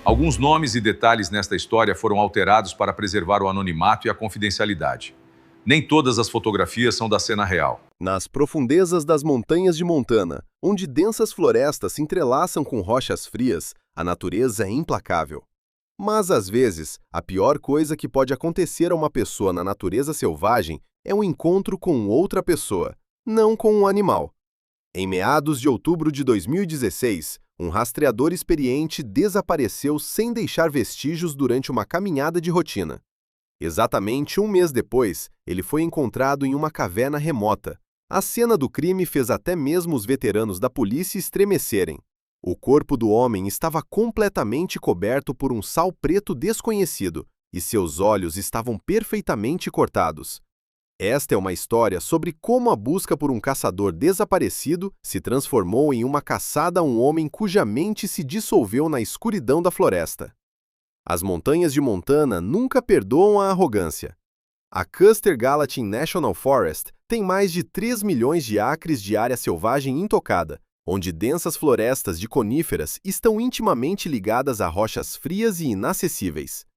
Alguns nomes e detalhes nesta história foram alterados para preservar o anonimato e a confidencialidade. Nem todas as fotografias são da cena real. Nas profundezas das montanhas de Montana, onde densas florestas se entrelaçam com rochas frias, a natureza é implacável. Mas, às vezes, a pior coisa que pode acontecer a uma pessoa na natureza selvagem é um encontro com outra pessoa, não com um animal. Em meados de outubro de 2016, um rastreador experiente desapareceu sem deixar vestígios durante uma caminhada de rotina. Exatamente um mês depois, ele foi encontrado em uma caverna remota. A cena do crime fez até mesmo os veteranos da polícia estremecerem. O corpo do homem estava completamente coberto por um sal preto desconhecido e seus olhos estavam perfeitamente cortados. Esta é uma história sobre como a busca por um caçador desaparecido se transformou em uma caçada a um homem cuja mente se dissolveu na escuridão da floresta. As montanhas de Montana nunca perdoam a arrogância. A Custer Gallatin National Forest tem mais de 3 milhões de acres de área selvagem intocada, onde densas florestas de coníferas estão intimamente ligadas a rochas frias e inacessíveis.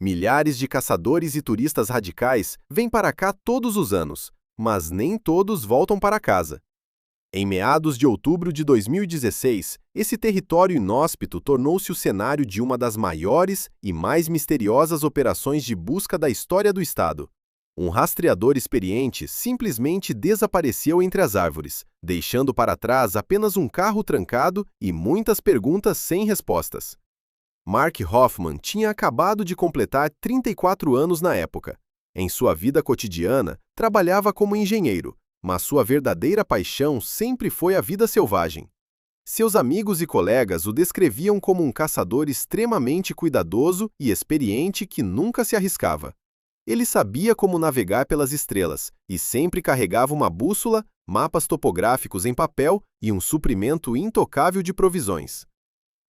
Milhares de caçadores e turistas radicais vêm para cá todos os anos, mas nem todos voltam para casa. Em meados de outubro de 2016, esse território inóspito tornou-se o cenário de uma das maiores e mais misteriosas operações de busca da história do estado. Um rastreador experiente simplesmente desapareceu entre as árvores, deixando para trás apenas um carro trancado e muitas perguntas sem respostas. Mark Hoffman tinha acabado de completar 34 anos na época. Em sua vida cotidiana, trabalhava como engenheiro, mas sua verdadeira paixão sempre foi a vida selvagem. Seus amigos e colegas o descreviam como um caçador extremamente cuidadoso e experiente que nunca se arriscava. Ele sabia como navegar pelas estrelas e sempre carregava uma bússola, mapas topográficos em papel e um suprimento intocável de provisões.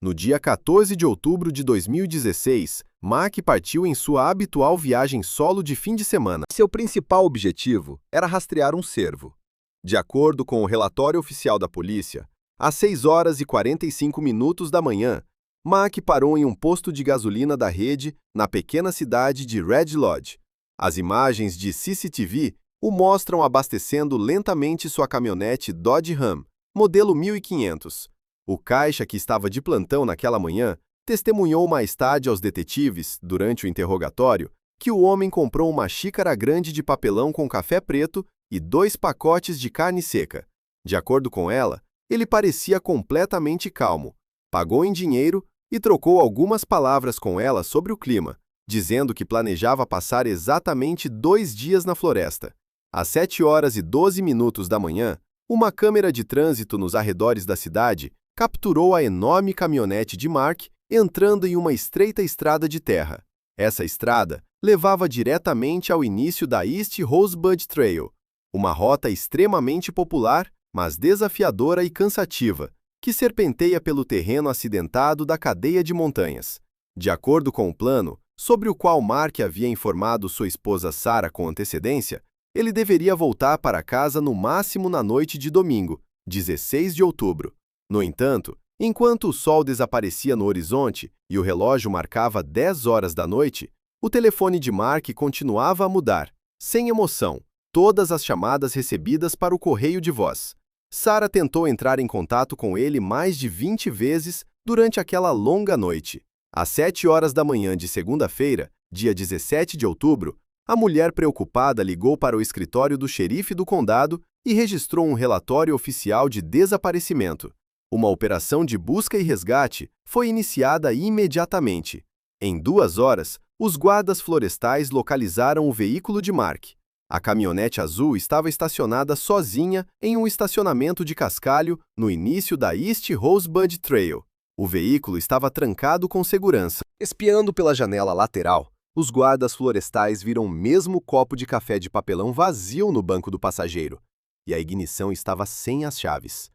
No dia 14 de outubro de 2016, Mac partiu em sua habitual viagem solo de fim de semana. Seu principal objetivo era rastrear um cervo. De acordo com o relatório oficial da polícia, às 6 horas e 45 minutos da manhã, Mac parou em um posto de gasolina da rede na pequena cidade de Red Lodge. As imagens de CCTV o mostram abastecendo lentamente sua caminhonete Dodge Ram, modelo 1500. O caixa que estava de plantão naquela manhã testemunhou mais tarde aos detetives, durante o interrogatório, que o homem comprou uma xícara grande de papelão com café preto e 2 pacotes de carne seca. De acordo com ela, ele parecia completamente calmo, pagou em dinheiro e trocou algumas palavras com ela sobre o clima, dizendo que planejava passar exatamente 2 dias na floresta. Às 7 horas e 12 minutos da manhã, uma câmera de trânsito nos arredores da cidade capturou a enorme caminhonete de Mark entrando em uma estreita estrada de terra. Essa estrada levava diretamente ao início da East Rosebud Trail, uma rota extremamente popular, mas desafiadora e cansativa, que serpenteia pelo terreno acidentado da cadeia de montanhas. De acordo com o plano, sobre o qual Mark havia informado sua esposa Sarah com antecedência, ele deveria voltar para casa no máximo na noite de domingo, 16 de outubro. No entanto, enquanto o sol desaparecia no horizonte e o relógio marcava 10 horas da noite, o telefone de Mark continuava a mudar, sem emoção, todas as chamadas recebidas para o correio de voz. Sarah tentou entrar em contato com ele mais de 20 vezes durante aquela longa noite. Às 7 horas da manhã de segunda-feira, dia 17 de outubro, a mulher preocupada ligou para o escritório do xerife do condado e registrou um relatório oficial de desaparecimento. Uma operação de busca e resgate foi iniciada imediatamente. Em 2 horas, os guardas florestais localizaram o veículo de Mark. A caminhonete azul estava estacionada sozinha em um estacionamento de cascalho no início da East Rosebud Trail. O veículo estava trancado com segurança. Espiando pela janela lateral, os guardas florestais viram o mesmo copo de café de papelão vazio no banco do passageiro, e a ignição estava sem as chaves.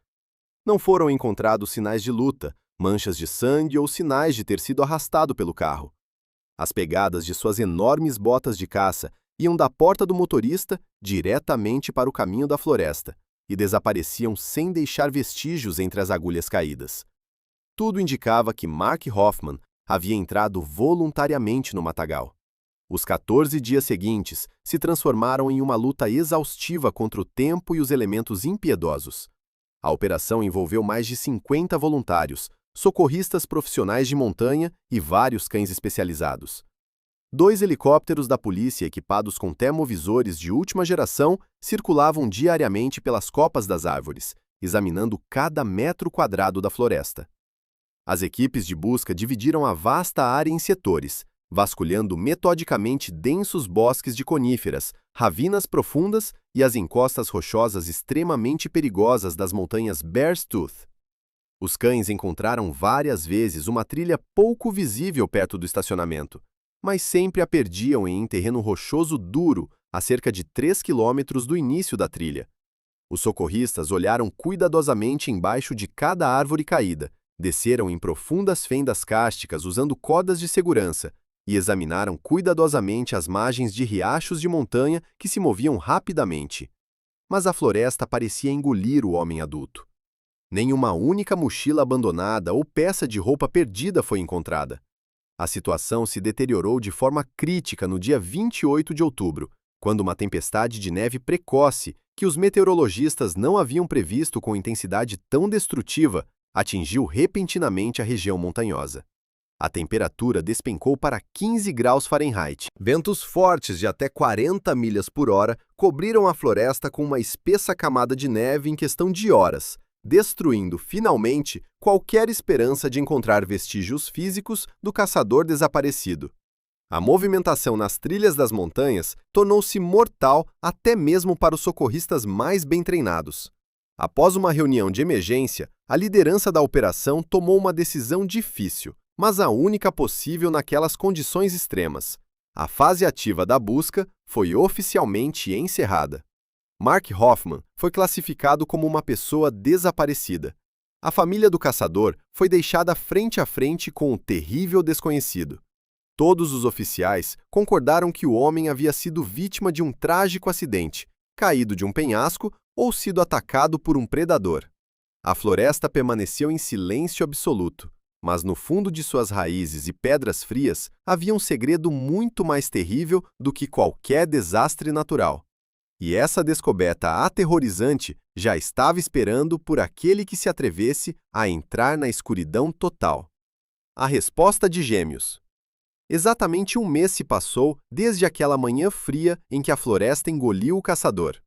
Não foram encontrados sinais de luta, manchas de sangue ou sinais de ter sido arrastado pelo carro. As pegadas de suas enormes botas de caça iam da porta do motorista diretamente para o caminho da floresta e desapareciam sem deixar vestígios entre as agulhas caídas. Tudo indicava que Mark Hoffman havia entrado voluntariamente no matagal. Os 14 dias seguintes se transformaram em uma luta exaustiva contra o tempo e os elementos impiedosos. A operação envolveu mais de 50 voluntários, socorristas profissionais de montanha e vários cães especializados. 2 helicópteros da polícia equipados com termovisores de última geração circulavam diariamente pelas copas das árvores, examinando cada metro quadrado da floresta. As equipes de busca dividiram a vasta área em setores, vasculhando metodicamente densos bosques de coníferas, ravinas profundas e as encostas rochosas extremamente perigosas das montanhas Bearstooth. Os cães encontraram várias vezes uma trilha pouco visível perto do estacionamento, mas sempre a perdiam em terreno rochoso duro, a cerca de 3 quilômetros do início da trilha. Os socorristas olharam cuidadosamente embaixo de cada árvore caída, desceram em profundas fendas cársticas usando cordas de segurança e examinaram cuidadosamente as margens de riachos de montanha que se moviam rapidamente. Mas a floresta parecia engolir o homem adulto. Nenhuma única mochila abandonada ou peça de roupa perdida foi encontrada. A situação se deteriorou de forma crítica no dia 28 de outubro, quando uma tempestade de neve precoce, que os meteorologistas não haviam previsto com intensidade tão destrutiva, atingiu repentinamente a região montanhosa. A temperatura despencou para 15 graus Fahrenheit. Ventos fortes de até 40 milhas por hora cobriram a floresta com uma espessa camada de neve em questão de horas, destruindo, finalmente, qualquer esperança de encontrar vestígios físicos do caçador desaparecido. A movimentação nas trilhas das montanhas tornou-se mortal até mesmo para os socorristas mais bem treinados. Após uma reunião de emergência, a liderança da operação tomou uma decisão difícil, mas a única possível naquelas condições extremas. A fase ativa da busca foi oficialmente encerrada. Mark Hoffman foi classificado como uma pessoa desaparecida. A família do caçador foi deixada frente a frente com o terrível desconhecido. Todos os oficiais concordaram que o homem havia sido vítima de um trágico acidente, caído de um penhasco ou sido atacado por um predador. A floresta permaneceu em silêncio absoluto, mas no fundo de suas raízes e pedras frias havia um segredo muito mais terrível do que qualquer desastre natural. E essa descoberta aterrorizante já estava esperando por aquele que se atrevesse a entrar na escuridão total. A resposta de Gêmeos. Exatamente um mês se passou desde aquela manhã fria em que a floresta engoliu o caçador.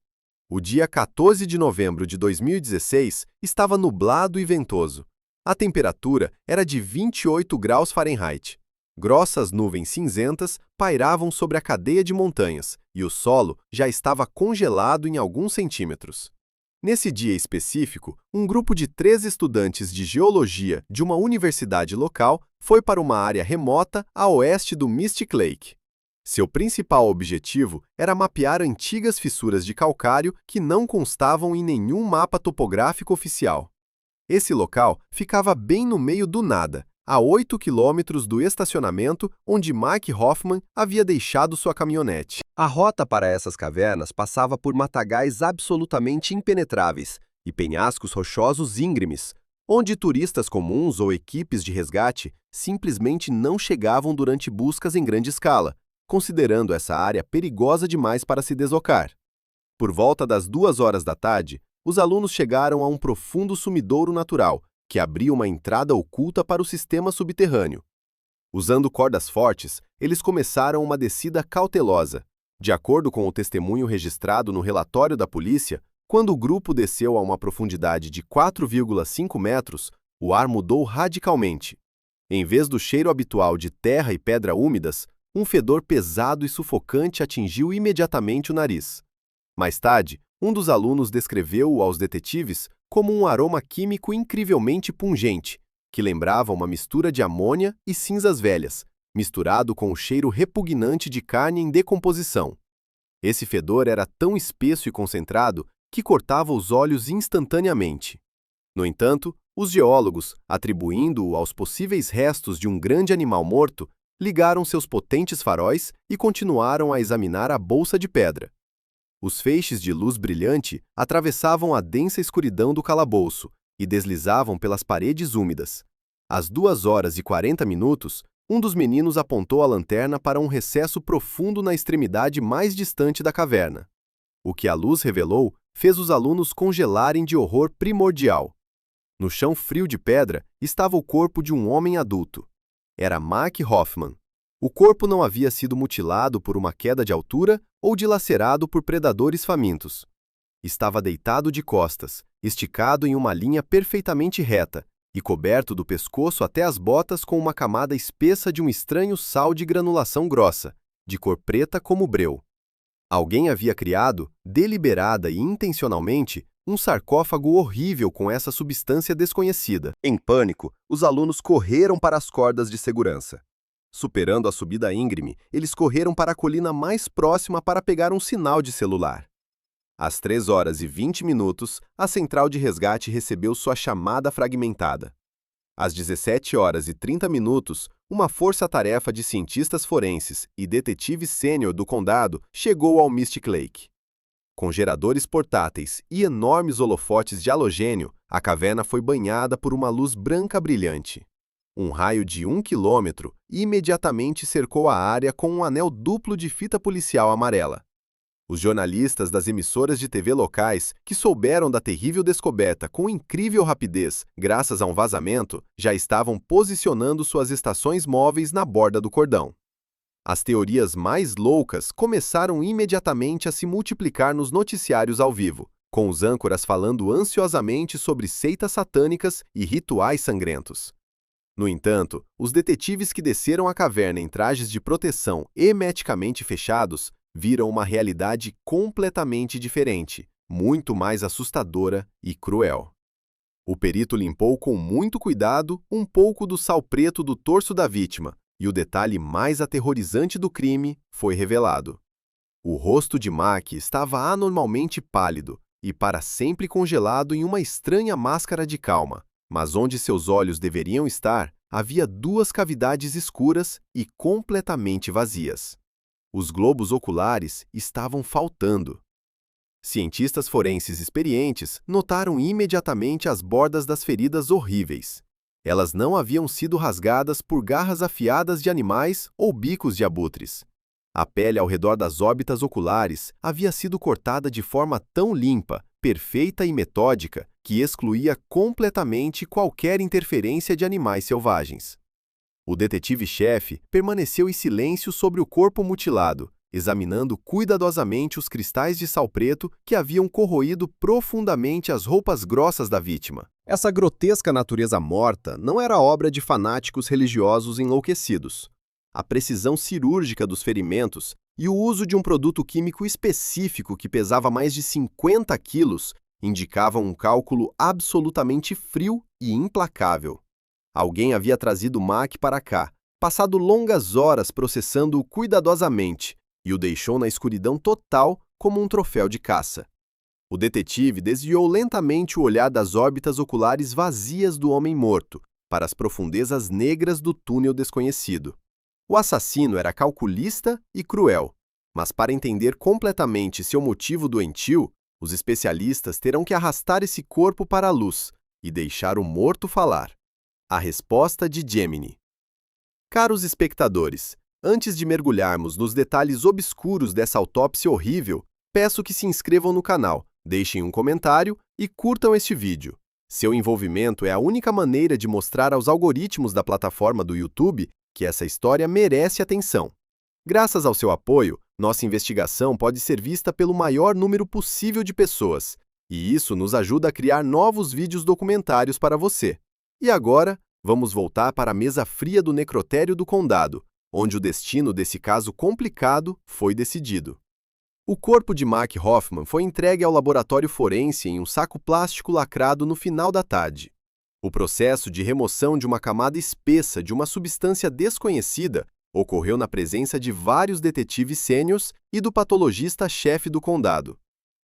O dia 14 de novembro de 2016 estava nublado e ventoso. A temperatura era de 28 graus Fahrenheit. Grossas nuvens cinzentas pairavam sobre a cadeia de montanhas e o solo já estava congelado em alguns centímetros. Nesse dia específico, um grupo de 3 estudantes de geologia de uma universidade local foi para uma área remota a oeste do Mystic Lake. Seu principal objetivo era mapear antigas fissuras de calcário que não constavam em nenhum mapa topográfico oficial. Esse local ficava bem no meio do nada, a 8 quilômetros do estacionamento onde Mike Hoffman havia deixado sua caminhonete. A rota para essas cavernas passava por matagais absolutamente impenetráveis e penhascos rochosos íngremes, onde turistas comuns ou equipes de resgate simplesmente não chegavam durante buscas em grande escala, considerando essa área perigosa demais para se deslocar. Por volta das 2 horas da tarde, os alunos chegaram a um profundo sumidouro natural, que abria uma entrada oculta para o sistema subterrâneo. Usando cordas fortes, eles começaram uma descida cautelosa. De acordo com o testemunho registrado no relatório da polícia, quando o grupo desceu a uma profundidade de 4,5 metros, o ar mudou radicalmente. Em vez do cheiro habitual de terra e pedra úmidas, um fedor pesado e sufocante atingiu imediatamente o nariz. Mais tarde, um dos alunos descreveu-o aos detetives como um aroma químico incrivelmente pungente, que lembrava uma mistura de amônia e cinzas velhas, misturado com o cheiro repugnante de carne em decomposição. Esse fedor era tão espesso e concentrado que cortava os olhos instantaneamente. No entanto, os geólogos, atribuindo-o aos possíveis restos de um grande animal morto, ligaram seus potentes faróis e continuaram a examinar a bolsa de pedra. Os feixes de luz brilhante atravessavam a densa escuridão do calabouço e deslizavam pelas paredes úmidas. Às 2 horas e 40 minutos, Um dos meninos apontou a lanterna para um recesso profundo na extremidade mais distante da caverna. O que a luz revelou fez os alunos congelarem de horror primordial. No chão frio de pedra estava o corpo de um homem adulto. Era Mark Hoffman. O corpo não havia sido mutilado por uma queda de altura ou dilacerado por predadores famintos. Estava deitado de costas, esticado em uma linha perfeitamente reta e coberto do pescoço até as botas com uma camada espessa de um estranho sal de granulação grossa, de cor preta como breu. Alguém havia criado, deliberada e intencionalmente, um sarcófago horrível com essa substância desconhecida. Em pânico, os alunos correram para as cordas de segurança. Superando a subida íngreme, eles correram para a colina mais próxima para pegar um sinal de celular. Às 3h20, a central de resgate recebeu sua chamada fragmentada. Às 17h30, uma força-tarefa de cientistas forenses e detetive sênior do condado chegou ao Mystic Lake. Com geradores portáteis e enormes holofotes de halogênio, a caverna foi banhada por uma luz branca brilhante. Um raio de 1 quilômetro imediatamente cercou a área com um anel duplo de fita policial amarela. Os jornalistas das emissoras de TV locais, que souberam da terrível descoberta com incrível rapidez graças a um vazamento, já estavam posicionando suas estações móveis na borda do cordão. As teorias mais loucas começaram imediatamente a se multiplicar nos noticiários ao vivo, com os âncoras falando ansiosamente sobre seitas satânicas e rituais sangrentos. No entanto, os detetives que desceram a caverna em trajes de proteção hermeticamente fechados viram uma realidade completamente diferente, muito mais assustadora e cruel. O perito limpou com muito cuidado um pouco do sal preto do torso da vítima, e o detalhe mais aterrorizante do crime foi revelado. O rosto de Mark estava anormalmente pálido e para sempre congelado em uma estranha máscara de calma, mas onde seus olhos deveriam estar, havia 2 cavidades escuras e completamente vazias. Os globos oculares estavam faltando. Cientistas forenses experientes notaram imediatamente as bordas das feridas horríveis. Elas não haviam sido rasgadas por garras afiadas de animais ou bicos de abutres. A pele ao redor das órbitas oculares havia sido cortada de forma tão limpa, perfeita e metódica que excluía completamente qualquer interferência de animais selvagens. O detetive-chefe permaneceu em silêncio sobre o corpo mutilado, examinando cuidadosamente os cristais de sal preto que haviam corroído profundamente as roupas grossas da vítima. Essa grotesca natureza morta não era obra de fanáticos religiosos enlouquecidos. A precisão cirúrgica dos ferimentos e o uso de um produto químico específico que pesava mais de 50 quilos indicavam um cálculo absolutamente frio e implacável. Alguém havia trazido Mark para cá, passado longas horas processando-o cuidadosamente, e o deixou na escuridão total como um troféu de caça. O detetive desviou lentamente o olhar das órbitas oculares vazias do homem morto para as profundezas negras do túnel desconhecido. O assassino era calculista e cruel, mas para entender completamente seu motivo doentio, os especialistas terão que arrastar esse corpo para a luz e deixar o morto falar. A resposta de Gemini. Caros espectadores, antes de mergulharmos nos detalhes obscuros dessa autópsia horrível, peço que se inscrevam no canal, deixem um comentário e curtam este vídeo. Seu envolvimento é a única maneira de mostrar aos algoritmos da plataforma do YouTube que essa história merece atenção. Graças ao seu apoio, nossa investigação pode ser vista pelo maior número possível de pessoas, e isso nos ajuda a criar novos vídeos documentários para você. E agora, vamos voltar para a mesa fria do necrotério do condado, onde o destino desse caso complicado foi decidido. O corpo de Mark Hoffman foi entregue ao laboratório forense em um saco plástico lacrado no final da tarde. O processo de remoção de uma camada espessa de uma substância desconhecida ocorreu na presença de vários detetives sêniors e do patologista-chefe do condado.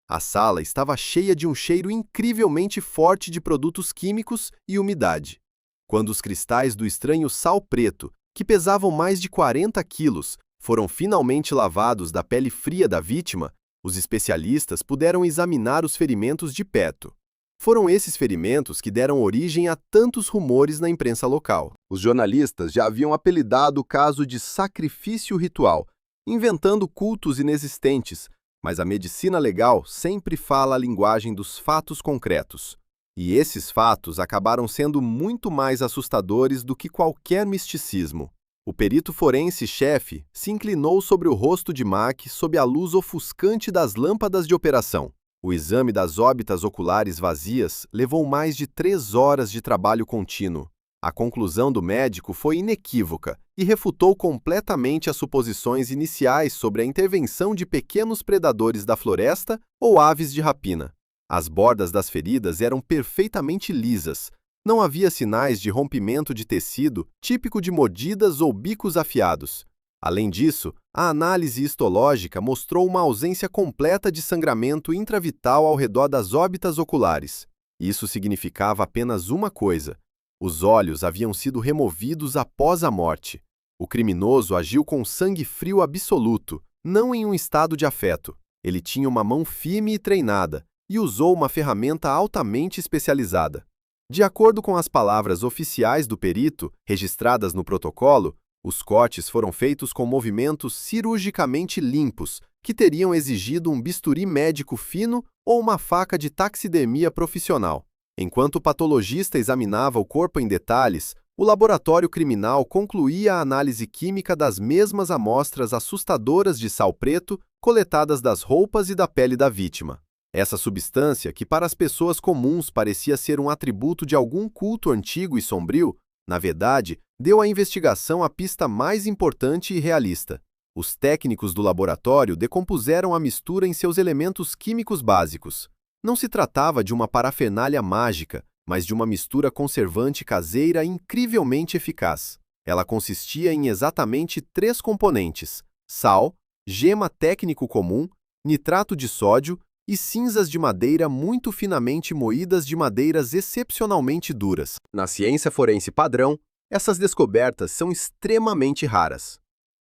A sala estava cheia de um cheiro incrivelmente forte de produtos químicos e umidade. Quando os cristais do estranho sal preto, que pesavam mais de 40 quilos, foram finalmente lavados da pele fria da vítima, os especialistas puderam examinar os ferimentos de perto. Foram esses ferimentos que deram origem a tantos rumores na imprensa local. Os jornalistas já haviam apelidado o caso de sacrifício ritual, inventando cultos inexistentes, mas a medicina legal sempre fala a linguagem dos fatos concretos. E esses fatos acabaram sendo muito mais assustadores do que qualquer misticismo. O perito forense-chefe se inclinou sobre o rosto de Mac sob a luz ofuscante das lâmpadas de operação. O exame das órbitas oculares vazias levou mais de 3 horas de trabalho contínuo. A conclusão do médico foi inequívoca e refutou completamente as suposições iniciais sobre a intervenção de pequenos predadores da floresta ou aves de rapina. As bordas das feridas eram perfeitamente lisas. Não havia sinais de rompimento de tecido típico de mordidas ou bicos afiados. Além disso, a análise histológica mostrou uma ausência completa de sangramento intravital ao redor das órbitas oculares. Isso significava apenas uma coisa: os olhos haviam sido removidos após a morte. O criminoso agiu com sangue frio absoluto, não em um estado de afeto. Ele tinha uma mão firme e treinada e usou uma ferramenta altamente especializada. De acordo com as palavras oficiais do perito, registradas no protocolo, os cortes foram feitos com movimentos cirurgicamente limpos, que teriam exigido um bisturi médico fino ou uma faca de taxidermia profissional. Enquanto o patologista examinava o corpo em detalhes, o laboratório criminal concluía a análise química das mesmas amostras assustadoras de sal preto coletadas das roupas e da pele da vítima. Essa substância, que para as pessoas comuns parecia ser um atributo de algum culto antigo e sombrio, na verdade, deu à investigação a pista mais importante e realista. Os técnicos do laboratório decompuseram a mistura em seus elementos químicos básicos. Não se tratava de uma parafernália mágica, mas de uma mistura conservante caseira incrivelmente eficaz. Ela consistia em exatamente 3 componentes: sal, gema técnico comum, nitrato de sódio e cinzas de madeira muito finamente moídas de madeiras excepcionalmente duras. Na ciência forense padrão, essas descobertas são extremamente raras.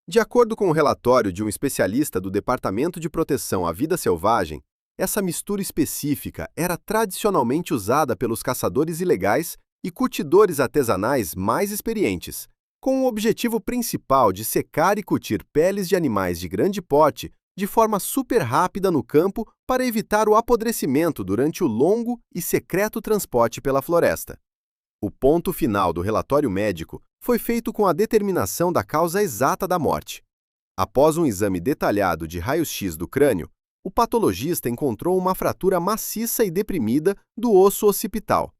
De acordo com o relatório de um especialista do Departamento de Proteção à Vida Selvagem, essa mistura específica era tradicionalmente usada pelos caçadores ilegais e curtidores artesanais mais experientes, com o objetivo principal de secar e curtir peles de animais de grande porte de forma super rápida no campo para evitar o apodrecimento durante o longo e secreto transporte pela floresta. O ponto final do relatório médico foi feito com a determinação da causa exata da morte. Após um exame detalhado de raio-x do crânio, o patologista encontrou uma fratura maciça e deprimida do osso occipital.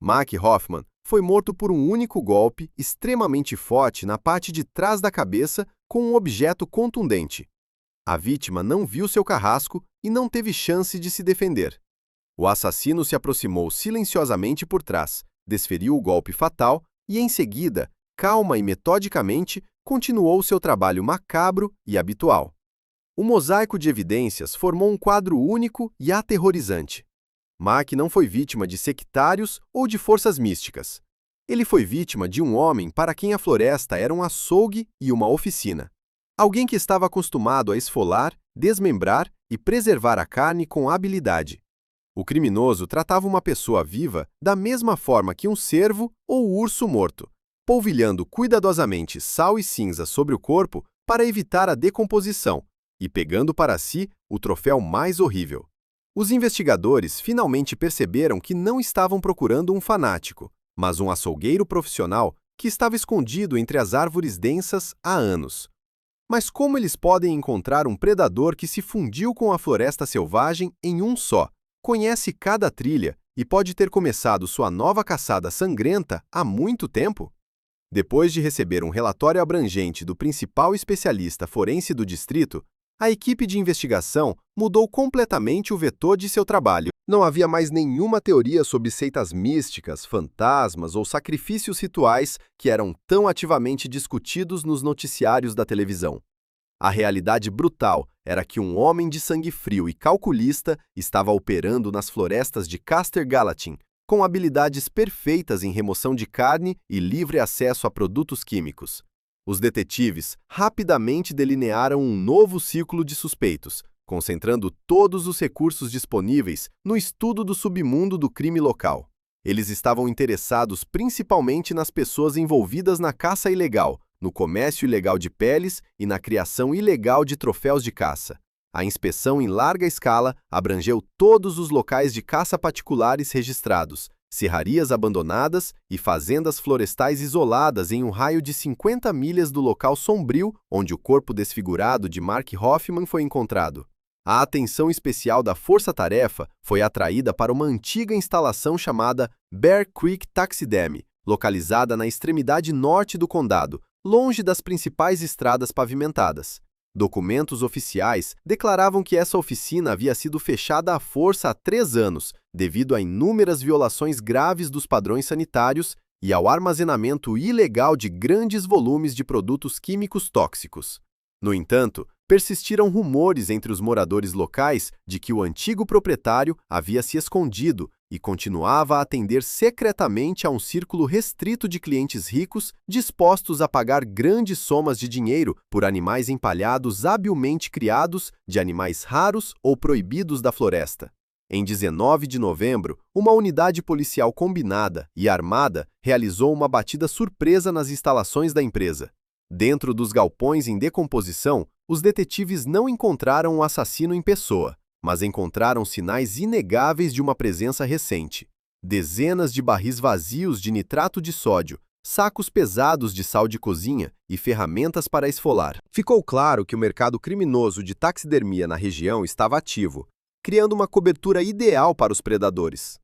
Mac Hoffman foi morto por um único golpe extremamente forte na parte de trás da cabeça com um objeto contundente. A vítima não viu seu carrasco e não teve chance de se defender. O assassino se aproximou silenciosamente por trás, desferiu o golpe fatal e, em seguida, calma e metodicamente, continuou seu trabalho macabro e habitual. O mosaico de evidências formou um quadro único e aterrorizante. Mac não foi vítima de sectários ou de forças místicas. Ele foi vítima de um homem para quem a floresta era um açougue e uma oficina. Alguém que estava acostumado a esfolar, desmembrar e preservar a carne com habilidade. O criminoso tratava uma pessoa viva da mesma forma que um cervo ou urso morto, polvilhando cuidadosamente sal e cinza sobre o corpo para evitar a decomposição e pegando para si o troféu mais horrível. Os investigadores finalmente perceberam que não estavam procurando um fanático, mas um açougueiro profissional que estava escondido entre as árvores densas há anos. Mas como eles podem encontrar um predador que se fundiu com a floresta selvagem em um só, conhece cada trilha e pode ter começado sua nova caçada sangrenta há muito tempo? Depois de receber um relatório abrangente do principal especialista forense do distrito, a equipe de investigação mudou completamente o vetor de seu trabalho. Não havia mais nenhuma teoria sobre seitas místicas, fantasmas ou sacrifícios rituais que eram tão ativamente discutidos nos noticiários da televisão. A realidade brutal era que um homem de sangue frio e calculista estava operando nas florestas de Caster Gallatin, com habilidades perfeitas em remoção de carne e livre acesso a produtos químicos. Os detetives rapidamente delinearam um novo círculo de suspeitos, concentrando todos os recursos disponíveis no estudo do submundo do crime local. Eles estavam interessados principalmente nas pessoas envolvidas na caça ilegal, no comércio ilegal de peles e na criação ilegal de troféus de caça. A inspeção em larga escala abrangeu todos os locais de caça particulares registrados, serrarias abandonadas e fazendas florestais isoladas em um raio de 50 milhas do local sombrio onde o corpo desfigurado de Mark Hoffman foi encontrado. A atenção especial da Força-Tarefa foi atraída para uma antiga instalação chamada Bear Creek Taxidermy, localizada na extremidade norte do condado, longe das principais estradas pavimentadas. Documentos oficiais declaravam que essa oficina havia sido fechada à força há 3 anos, devido a inúmeras violações graves dos padrões sanitários e ao armazenamento ilegal de grandes volumes de produtos químicos tóxicos. No entanto, persistiram rumores entre os moradores locais de que o antigo proprietário havia se escondido e continuava a atender secretamente a um círculo restrito de clientes ricos dispostos a pagar grandes somas de dinheiro por animais empalhados habilmente criados de animais raros ou proibidos da floresta. Em 19 de novembro, uma unidade policial combinada e armada realizou uma batida surpresa nas instalações da empresa. Dentro dos galpões em decomposição, os detetives não encontraram o assassino em pessoa, mas encontraram sinais inegáveis de uma presença recente. Dezenas de barris vazios de nitrato de sódio, sacos pesados de sal de cozinha e ferramentas para esfolar. Ficou claro que o mercado criminoso de taxidermia na região estava ativo, criando uma cobertura ideal para os predadores.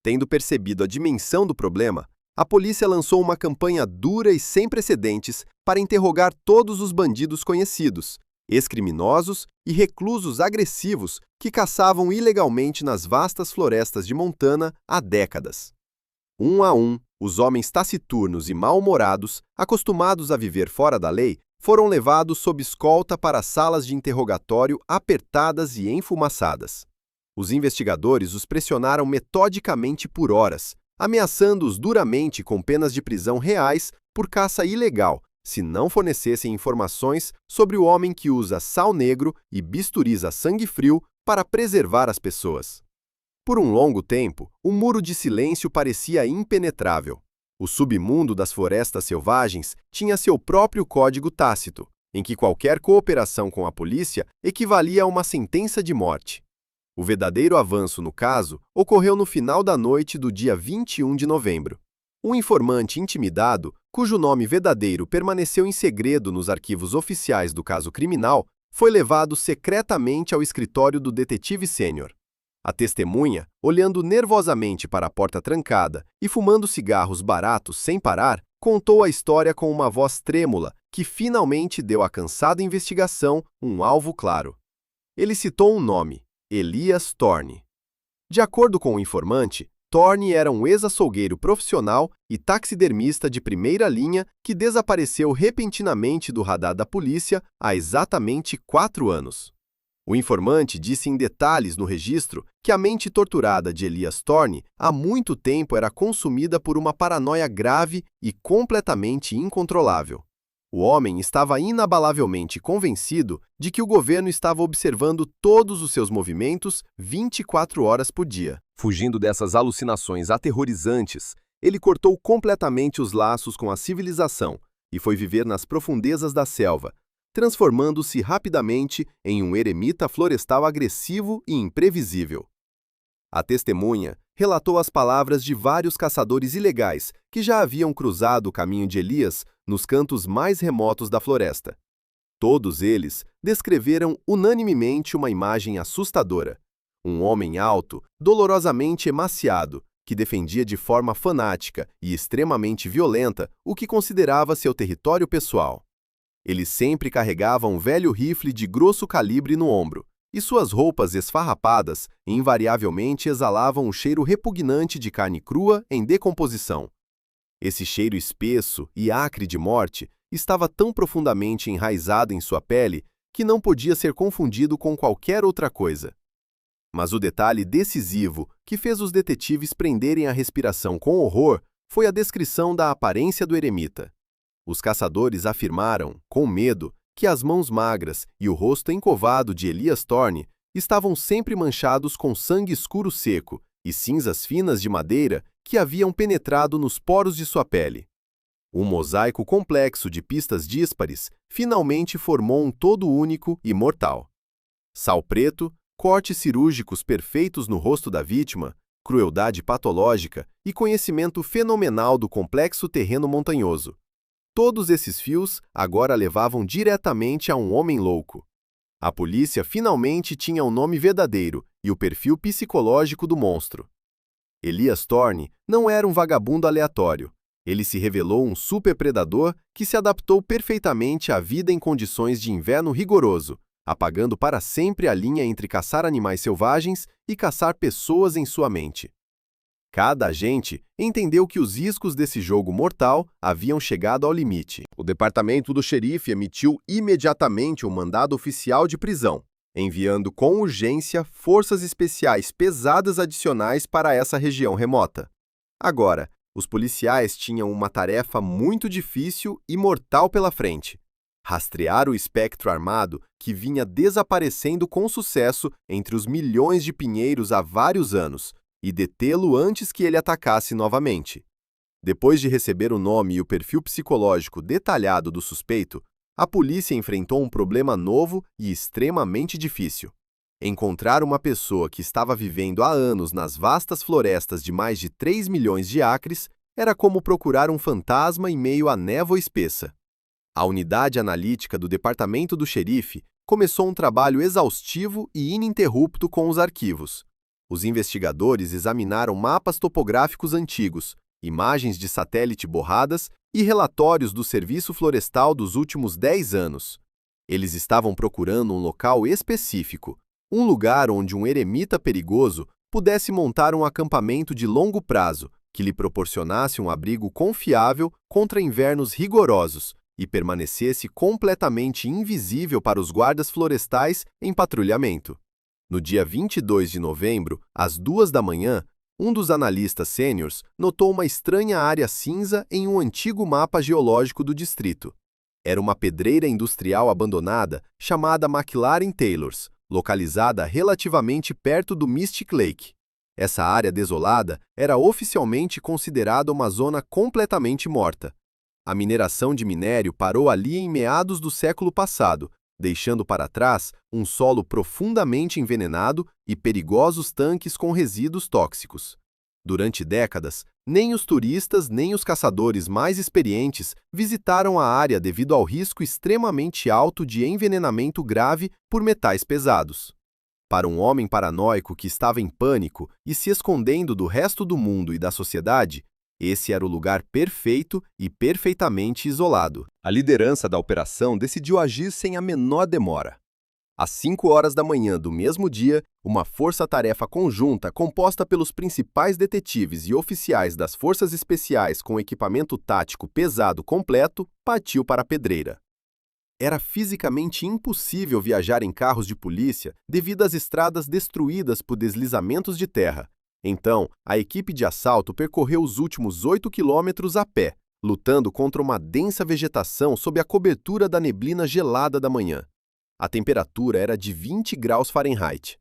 Tendo percebido a dimensão do problema, a polícia lançou uma campanha dura e sem precedentes para interrogar todos os bandidos conhecidos, ex-criminosos e reclusos agressivos que caçavam ilegalmente nas vastas florestas de Montana há décadas. Um a um, os homens taciturnos e mal-humorados, acostumados a viver fora da lei, foram levados sob escolta para salas de interrogatório apertadas e enfumaçadas. Os investigadores os pressionaram metodicamente por horas, ameaçando-os duramente com penas de prisão reais por caça ilegal, se não fornecessem informações sobre o homem que usa sal negro e bisturis a sangue frio para preservar as pessoas. Por um longo tempo, o muro de silêncio parecia impenetrável. O submundo das florestas selvagens tinha seu próprio código tácito, em que qualquer cooperação com a polícia equivalia a uma sentença de morte. O verdadeiro avanço no caso ocorreu no final da noite do dia 21 de novembro. Um informante intimidado, cujo nome verdadeiro permaneceu em segredo nos arquivos oficiais do caso criminal, foi levado secretamente ao escritório do detetive sênior. A testemunha, olhando nervosamente para a porta trancada e fumando cigarros baratos sem parar, contou a história com uma voz trêmula que finalmente deu à cansada investigação um alvo claro. Ele citou um nome: Elias Thorne. De acordo com o informante, Thorne era um ex-açougueiro profissional e taxidermista de primeira linha que desapareceu repentinamente do radar da polícia há exatamente 4 anos. O informante disse em detalhes no registro que a mente torturada de Elias Thorne há muito tempo era consumida por uma paranoia grave e completamente incontrolável. O homem estava inabalavelmente convencido de que o governo estava observando todos os seus movimentos 24 horas por dia. Fugindo dessas alucinações aterrorizantes, ele cortou completamente os laços com a civilização e foi viver nas profundezas da selva, transformando-se rapidamente em um eremita florestal agressivo e imprevisível. A testemunha relatou as palavras de vários caçadores ilegais que já haviam cruzado o caminho de Elias nos cantos mais remotos da floresta. Todos eles descreveram unanimemente uma imagem assustadora. Um homem alto, dolorosamente emaciado, que defendia de forma fanática e extremamente violenta o que considerava seu território pessoal. Ele sempre carregava um velho rifle de grosso calibre no ombro, e suas roupas esfarrapadas invariavelmente exalavam um cheiro repugnante de carne crua em decomposição. Esse cheiro espesso e acre de morte estava tão profundamente enraizado em sua pele que não podia ser confundido com qualquer outra coisa. Mas o detalhe decisivo que fez os detetives prenderem a respiração com horror foi a descrição da aparência do eremita. Os caçadores afirmaram, com medo, que as mãos magras e o rosto encovado de Elias Thorne estavam sempre manchados com sangue escuro seco e cinzas finas de madeira que haviam penetrado nos poros de sua pele. Um mosaico complexo de pistas díspares finalmente formou um todo único e mortal. Sal preto, cortes cirúrgicos perfeitos no rosto da vítima, crueldade patológica e conhecimento fenomenal do complexo terreno montanhoso. Todos esses fios agora levavam diretamente a um homem louco. A polícia finalmente tinha o nome verdadeiro e o perfil psicológico do monstro. Elias Thorne não era um vagabundo aleatório. Ele se revelou um superpredador que se adaptou perfeitamente à vida em condições de inverno rigoroso, apagando para sempre a linha entre caçar animais selvagens e caçar pessoas em sua mente. Cada agente entendeu que os riscos desse jogo mortal haviam chegado ao limite. O departamento do xerife emitiu imediatamente um mandado oficial de prisão, enviando com urgência forças especiais pesadas adicionais para essa região remota. Agora, os policiais tinham uma tarefa muito difícil e mortal pela frente: rastrear o espectro armado que vinha desaparecendo com sucesso entre os milhões de pinheiros há vários anos e detê-lo antes que ele atacasse novamente. Depois de receber o nome e o perfil psicológico detalhado do suspeito, a polícia enfrentou um problema novo e extremamente difícil: encontrar uma pessoa que estava vivendo há anos nas vastas florestas de mais de 3 milhões de acres era como procurar um fantasma em meio à névoa espessa. A unidade analítica do departamento do xerife começou um trabalho exaustivo e ininterrupto com os arquivos. Os investigadores examinaram mapas topográficos antigos, imagens de satélite borradas e relatórios do Serviço Florestal dos últimos 10 anos. Eles estavam procurando um local específico, um lugar onde um eremita perigoso pudesse montar um acampamento de longo prazo que lhe proporcionasse um abrigo confiável contra invernos rigorosos e permanecesse completamente invisível para os guardas florestais em patrulhamento. No dia 22 de novembro, às 2 da manhã, um dos analistas sêniores notou uma estranha área cinza em um antigo mapa geológico do distrito. Era uma pedreira industrial abandonada chamada McLaren Taylors, localizada relativamente perto do Mystic Lake. Essa área desolada era oficialmente considerada uma zona completamente morta. A mineração de minério parou ali em meados do século passado, deixando para trás um solo profundamente envenenado e perigosos tanques com resíduos tóxicos. Durante décadas, nem os turistas nem os caçadores mais experientes visitaram a área devido ao risco extremamente alto de envenenamento grave por metais pesados. Para um homem paranoico que estava em pânico e se escondendo do resto do mundo e da sociedade, esse era o lugar perfeito e perfeitamente isolado. A liderança da operação decidiu agir sem a menor demora. Às 5 horas da manhã do mesmo dia, uma força-tarefa conjunta composta pelos principais detetives e oficiais das Forças Especiais com equipamento tático pesado completo partiu para a pedreira. Era fisicamente impossível viajar em carros de polícia devido às estradas destruídas por deslizamentos de terra. Então, a equipe de assalto percorreu os últimos 8 quilômetros a pé, lutando contra uma densa vegetação sob a cobertura da neblina gelada da manhã. A temperatura era de 20 graus Fahrenheit.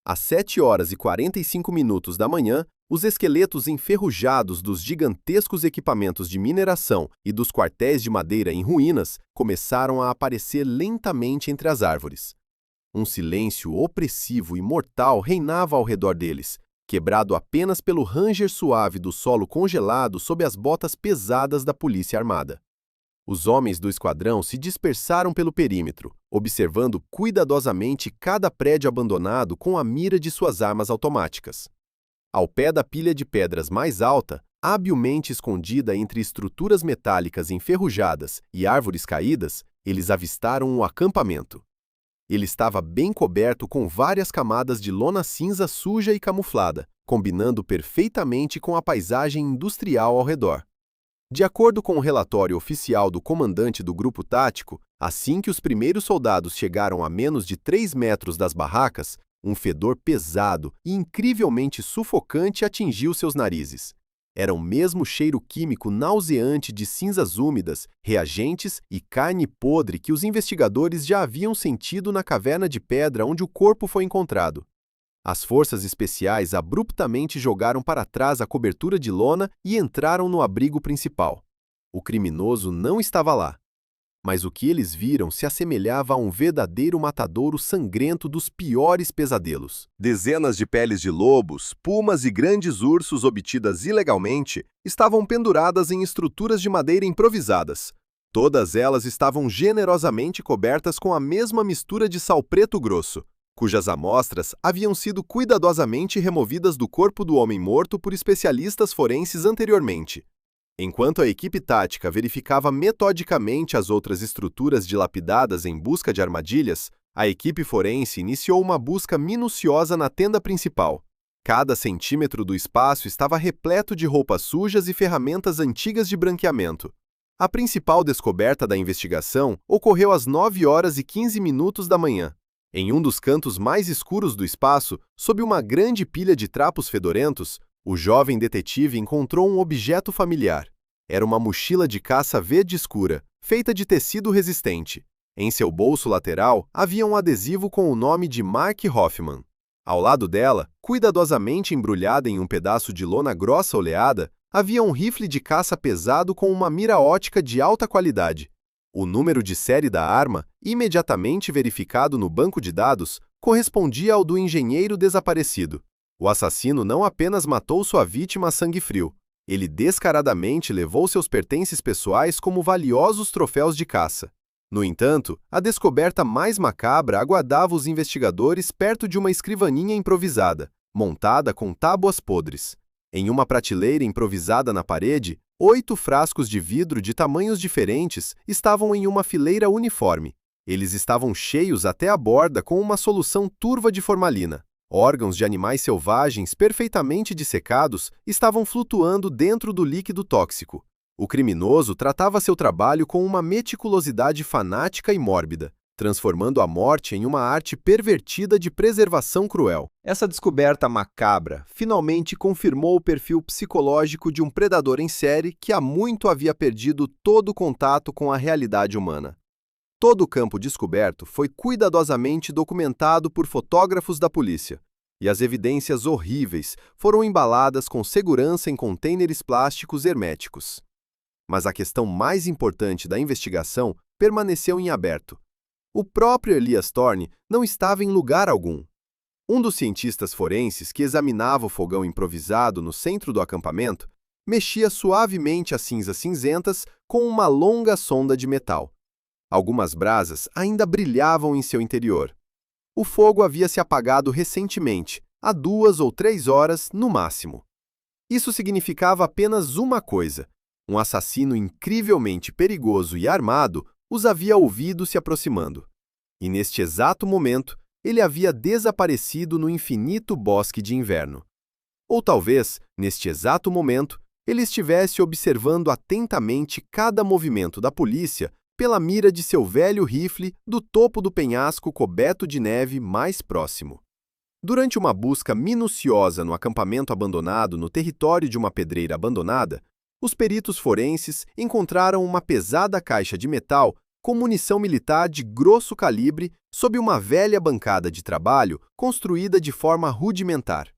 Às 7 horas e 45 minutos da manhã, os esqueletos enferrujados dos gigantescos equipamentos de mineração e dos quartéis de madeira em ruínas começaram a aparecer lentamente entre as árvores. Um silêncio opressivo e mortal reinava ao redor deles, quebrado apenas pelo ranger suave do solo congelado sob as botas pesadas da polícia armada. Os homens do esquadrão se dispersaram pelo perímetro, observando cuidadosamente cada prédio abandonado com a mira de suas armas automáticas. Ao pé da pilha de pedras mais alta, habilmente escondida entre estruturas metálicas enferrujadas e árvores caídas, eles avistaram um acampamento. Ele estava bem coberto com várias camadas de lona cinza suja e camuflada, combinando perfeitamente com a paisagem industrial ao redor. De acordo com o relatório oficial do comandante do grupo tático, assim que os primeiros soldados chegaram a menos de 3 metros das barracas, um fedor pesado e incrivelmente sufocante atingiu seus narizes. Era o mesmo cheiro químico nauseante de cinzas úmidas, reagentes e carne podre que os investigadores já haviam sentido na caverna de pedra onde o corpo foi encontrado. As forças especiais abruptamente jogaram para trás a cobertura de lona e entraram no abrigo principal. O criminoso não estava lá, mas o que eles viram se assemelhava a um verdadeiro matadouro sangrento dos piores pesadelos. Dezenas de peles de lobos, pumas e grandes ursos obtidas ilegalmente estavam penduradas em estruturas de madeira improvisadas. Todas elas estavam generosamente cobertas com a mesma mistura de sal preto grosso, cujas amostras haviam sido cuidadosamente removidas do corpo do homem morto por especialistas forenses anteriormente. Enquanto a equipe tática verificava metodicamente as outras estruturas dilapidadas em busca de armadilhas, a equipe forense iniciou uma busca minuciosa na tenda principal. Cada centímetro do espaço estava repleto de roupas sujas e ferramentas antigas de branqueamento. A principal descoberta da investigação ocorreu às 9h15 da manhã. Em um dos cantos mais escuros do espaço, sob uma grande pilha de trapos fedorentos, o jovem detetive encontrou um objeto familiar. Era uma mochila de caça verde escura, feita de tecido resistente. Em seu bolso lateral havia um adesivo com o nome de Mark Hoffman. Ao lado dela, cuidadosamente embrulhada em um pedaço de lona grossa oleada, havia um rifle de caça pesado com uma mira ótica de alta qualidade. O número de série da arma, imediatamente verificado no banco de dados, correspondia ao do engenheiro desaparecido. O assassino não apenas matou sua vítima a sangue frio, ele descaradamente levou seus pertences pessoais como valiosos troféus de caça. No entanto, a descoberta mais macabra aguardava os investigadores perto de uma escrivaninha improvisada, montada com tábuas podres. Em uma prateleira improvisada na parede, 8 frascos de vidro de tamanhos diferentes estavam em uma fileira uniforme. Eles estavam cheios até a borda com uma solução turva de formalina. Órgãos de animais selvagens perfeitamente dissecados estavam flutuando dentro do líquido tóxico. O criminoso tratava seu trabalho com uma meticulosidade fanática e mórbida, transformando a morte em uma arte pervertida de preservação cruel. Essa descoberta macabra finalmente confirmou o perfil psicológico de um predador em série que há muito havia perdido todo o contato com a realidade humana. Todo o campo descoberto foi cuidadosamente documentado por fotógrafos da polícia, e as evidências horríveis foram embaladas com segurança em contêineres plásticos herméticos. Mas a questão mais importante da investigação permaneceu em aberto. O próprio Elias Thorne não estava em lugar algum. Um dos cientistas forenses que examinava o fogão improvisado no centro do acampamento mexia suavemente as cinzas cinzentas com uma longa sonda de metal. Algumas brasas ainda brilhavam em seu interior. O fogo havia se apagado recentemente, há 2 ou 3 horas no máximo. Isso significava apenas uma coisa: um assassino incrivelmente perigoso e armado os havia ouvido se aproximando. E neste exato momento, ele havia desaparecido no infinito bosque de inverno. Ou talvez, neste exato momento, ele estivesse observando atentamente cada movimento da polícia pela mira de seu velho rifle do topo do penhasco coberto de neve mais próximo. Durante uma busca minuciosa no acampamento abandonado no território de uma pedreira abandonada, os peritos forenses encontraram uma pesada caixa de metal com munição militar de grosso calibre sob uma velha bancada de trabalho construída de forma rudimentar.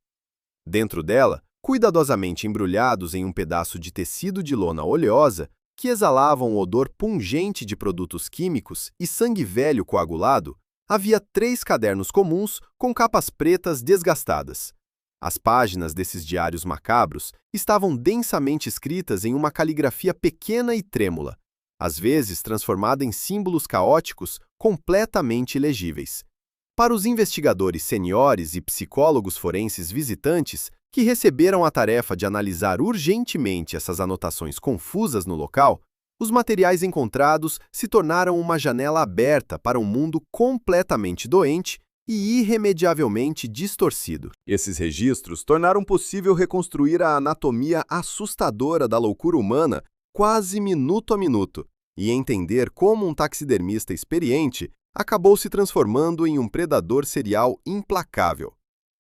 Dentro dela, cuidadosamente embrulhados em um pedaço de tecido de lona oleosa, que exalava um odor pungente de produtos químicos e sangue velho coagulado, havia 3 cadernos comuns com capas pretas desgastadas. As páginas desses diários macabros estavam densamente escritas em uma caligrafia pequena e trêmula, às vezes transformada em símbolos caóticos completamente ilegíveis. Para os investigadores seniores e psicólogos forenses visitantes, que receberam a tarefa de analisar urgentemente essas anotações confusas no local, os materiais encontrados se tornaram uma janela aberta para um mundo completamente doente e irremediavelmente distorcido. Esses registros tornaram possível reconstruir a anatomia assustadora da loucura humana quase minuto a minuto e entender como um taxidermista experiente acabou se transformando em um predador serial implacável.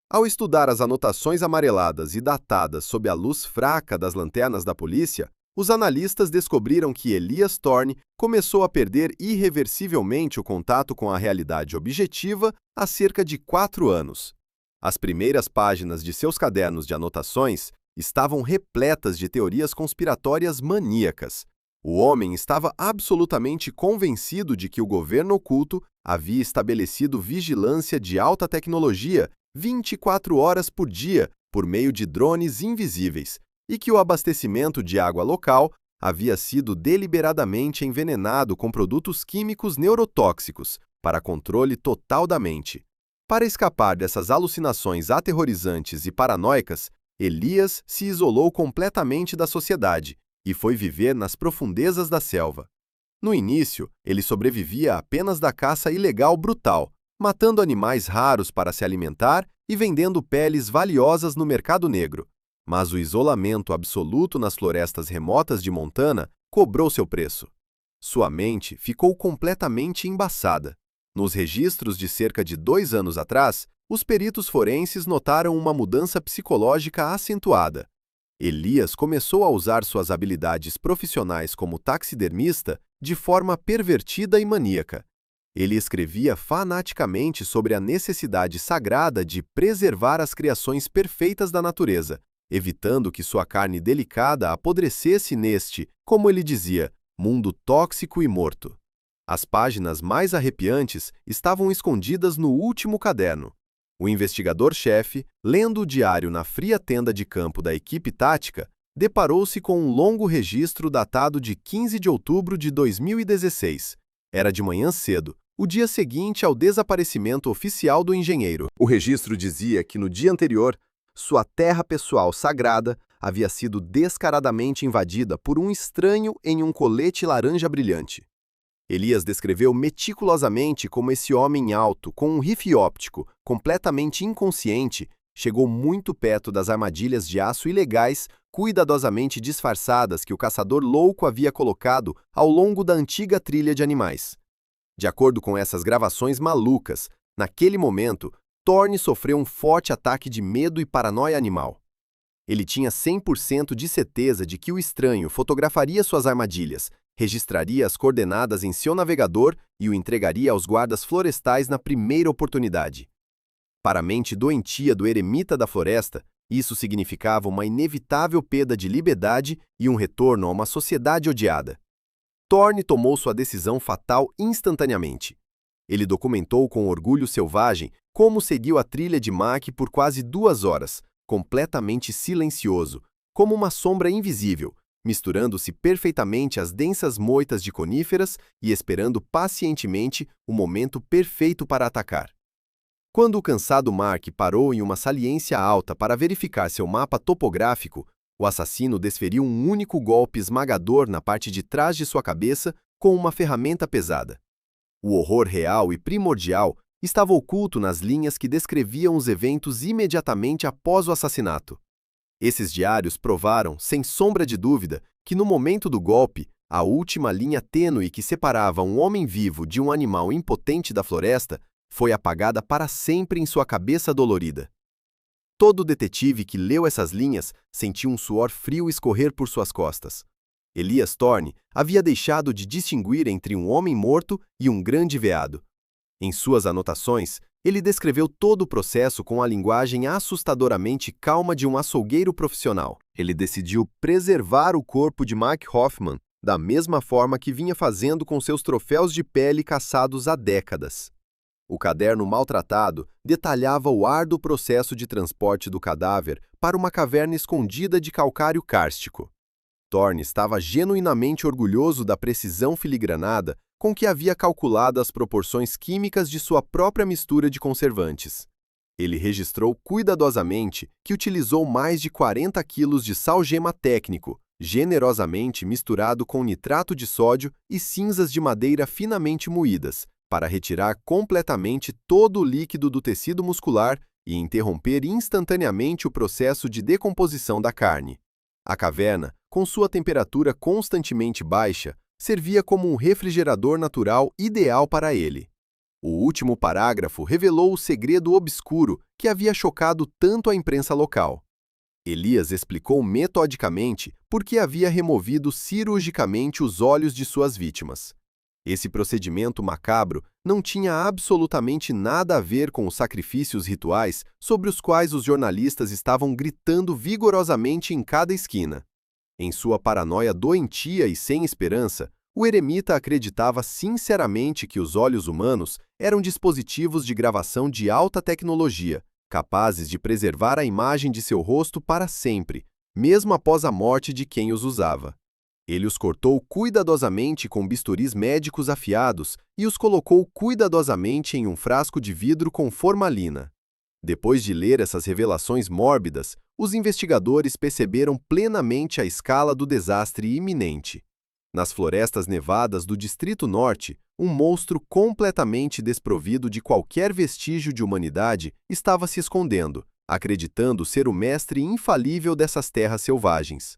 Ao estudar as anotações amareladas e datadas sob a luz fraca das lanternas da polícia, os analistas descobriram que Elias Thorne começou a perder irreversivelmente o contato com a realidade objetiva há cerca de 4 anos. As primeiras páginas de seus cadernos de anotações estavam repletas de teorias conspiratórias maníacas. O homem estava absolutamente convencido de que o governo oculto havia estabelecido vigilância de alta tecnologia 24 horas por dia por meio de drones invisíveis e que o abastecimento de água local havia sido deliberadamente envenenado com produtos químicos neurotóxicos para controle total da mente. Para escapar dessas alucinações aterrorizantes e paranoicas, Elias se isolou completamente da sociedade e foi viver nas profundezas da selva. No início, ele sobrevivia apenas da caça ilegal brutal, matando animais raros para se alimentar e vendendo peles valiosas no mercado negro. Mas o isolamento absoluto nas florestas remotas de Montana cobrou seu preço. Sua mente ficou completamente embaçada. Nos registros de cerca de 2 anos atrás, os peritos forenses notaram uma mudança psicológica acentuada. Elias começou a usar suas habilidades profissionais como taxidermista de forma pervertida e maníaca. Ele escrevia fanaticamente sobre a necessidade sagrada de preservar as criações perfeitas da natureza, evitando que sua carne delicada apodrecesse neste, como ele dizia, mundo tóxico e morto. As páginas mais arrepiantes estavam escondidas no último caderno. O investigador-chefe, lendo o diário na fria tenda de campo da equipe tática, deparou-se com um longo registro datado de 15 de outubro de 2016. Era de manhã cedo, o dia seguinte ao desaparecimento oficial do engenheiro. O registro dizia que no dia anterior, sua terra pessoal sagrada havia sido descaradamente invadida por um estranho em um colete laranja brilhante. Elias descreveu meticulosamente como esse homem alto, com um rifle óptico, completamente inconsciente, chegou muito perto das armadilhas de aço ilegais, cuidadosamente disfarçadas que o caçador louco havia colocado ao longo da antiga trilha de animais. De acordo com essas gravações malucas, naquele momento, Thorne sofreu um forte ataque de medo e paranoia animal. Ele tinha 100% de certeza de que o estranho fotografaria suas armadilhas, registraria as coordenadas em seu navegador e o entregaria aos guardas florestais na primeira oportunidade. Para a mente doentia do eremita da floresta, isso significava uma inevitável perda de liberdade e um retorno a uma sociedade odiada. Thorne tomou sua decisão fatal instantaneamente. Ele documentou com orgulho selvagem como seguiu a trilha de Mac por quase 2 horas, completamente silencioso, como uma sombra invisível, misturando-se perfeitamente às densas moitas de coníferas e esperando pacientemente o momento perfeito para atacar. Quando o cansado Mark parou em uma saliência alta para verificar seu mapa topográfico, o assassino desferiu um único golpe esmagador na parte de trás de sua cabeça com uma ferramenta pesada. O horror real e primordial estava oculto nas linhas que descreviam os eventos imediatamente após o assassinato. Esses diários provaram, sem sombra de dúvida, que no momento do golpe, a última linha tênue que separava um homem vivo de um animal impotente da floresta foi apagada para sempre em sua cabeça dolorida. Todo detetive que leu essas linhas sentiu um suor frio escorrer por suas costas. Elias Thorne havia deixado de distinguir entre um homem morto e um grande veado. Em suas anotações, ele descreveu todo o processo com a linguagem assustadoramente calma de um açougueiro profissional. Ele decidiu preservar o corpo de Mike Hoffman da mesma forma que vinha fazendo com seus troféus de pele caçados há décadas. O caderno maltratado detalhava o árduo processo de transporte do cadáver para uma caverna escondida de calcário kárstico. Thorne estava genuinamente orgulhoso da precisão filigranada com que havia calculado as proporções químicas de sua própria mistura de conservantes. Ele registrou cuidadosamente que utilizou mais de 40 quilos de sal-gema técnico, generosamente misturado com nitrato de sódio e cinzas de madeira finamente moídas, para retirar completamente todo o líquido do tecido muscular e interromper instantaneamente o processo de decomposição da carne. A caverna, com sua temperatura constantemente baixa, servia como um refrigerador natural ideal para ele. O último parágrafo revelou o segredo obscuro que havia chocado tanto a imprensa local. Elias explicou metodicamente por que havia removido cirurgicamente os olhos de suas vítimas. Esse procedimento macabro não tinha absolutamente nada a ver com os sacrifícios rituais sobre os quais os jornalistas estavam gritando vigorosamente em cada esquina. Em sua paranoia doentia e sem esperança, o eremita acreditava sinceramente que os olhos humanos eram dispositivos de gravação de alta tecnologia, capazes de preservar a imagem de seu rosto para sempre, mesmo após a morte de quem os usava. Ele os cortou cuidadosamente com bisturis médicos afiados e os colocou cuidadosamente em um frasco de vidro com formalina. Depois de ler essas revelações mórbidas, os investigadores perceberam plenamente a escala do desastre iminente. Nas florestas nevadas do Distrito Norte, um monstro completamente desprovido de qualquer vestígio de humanidade estava se escondendo, acreditando ser o mestre infalível dessas terras selvagens.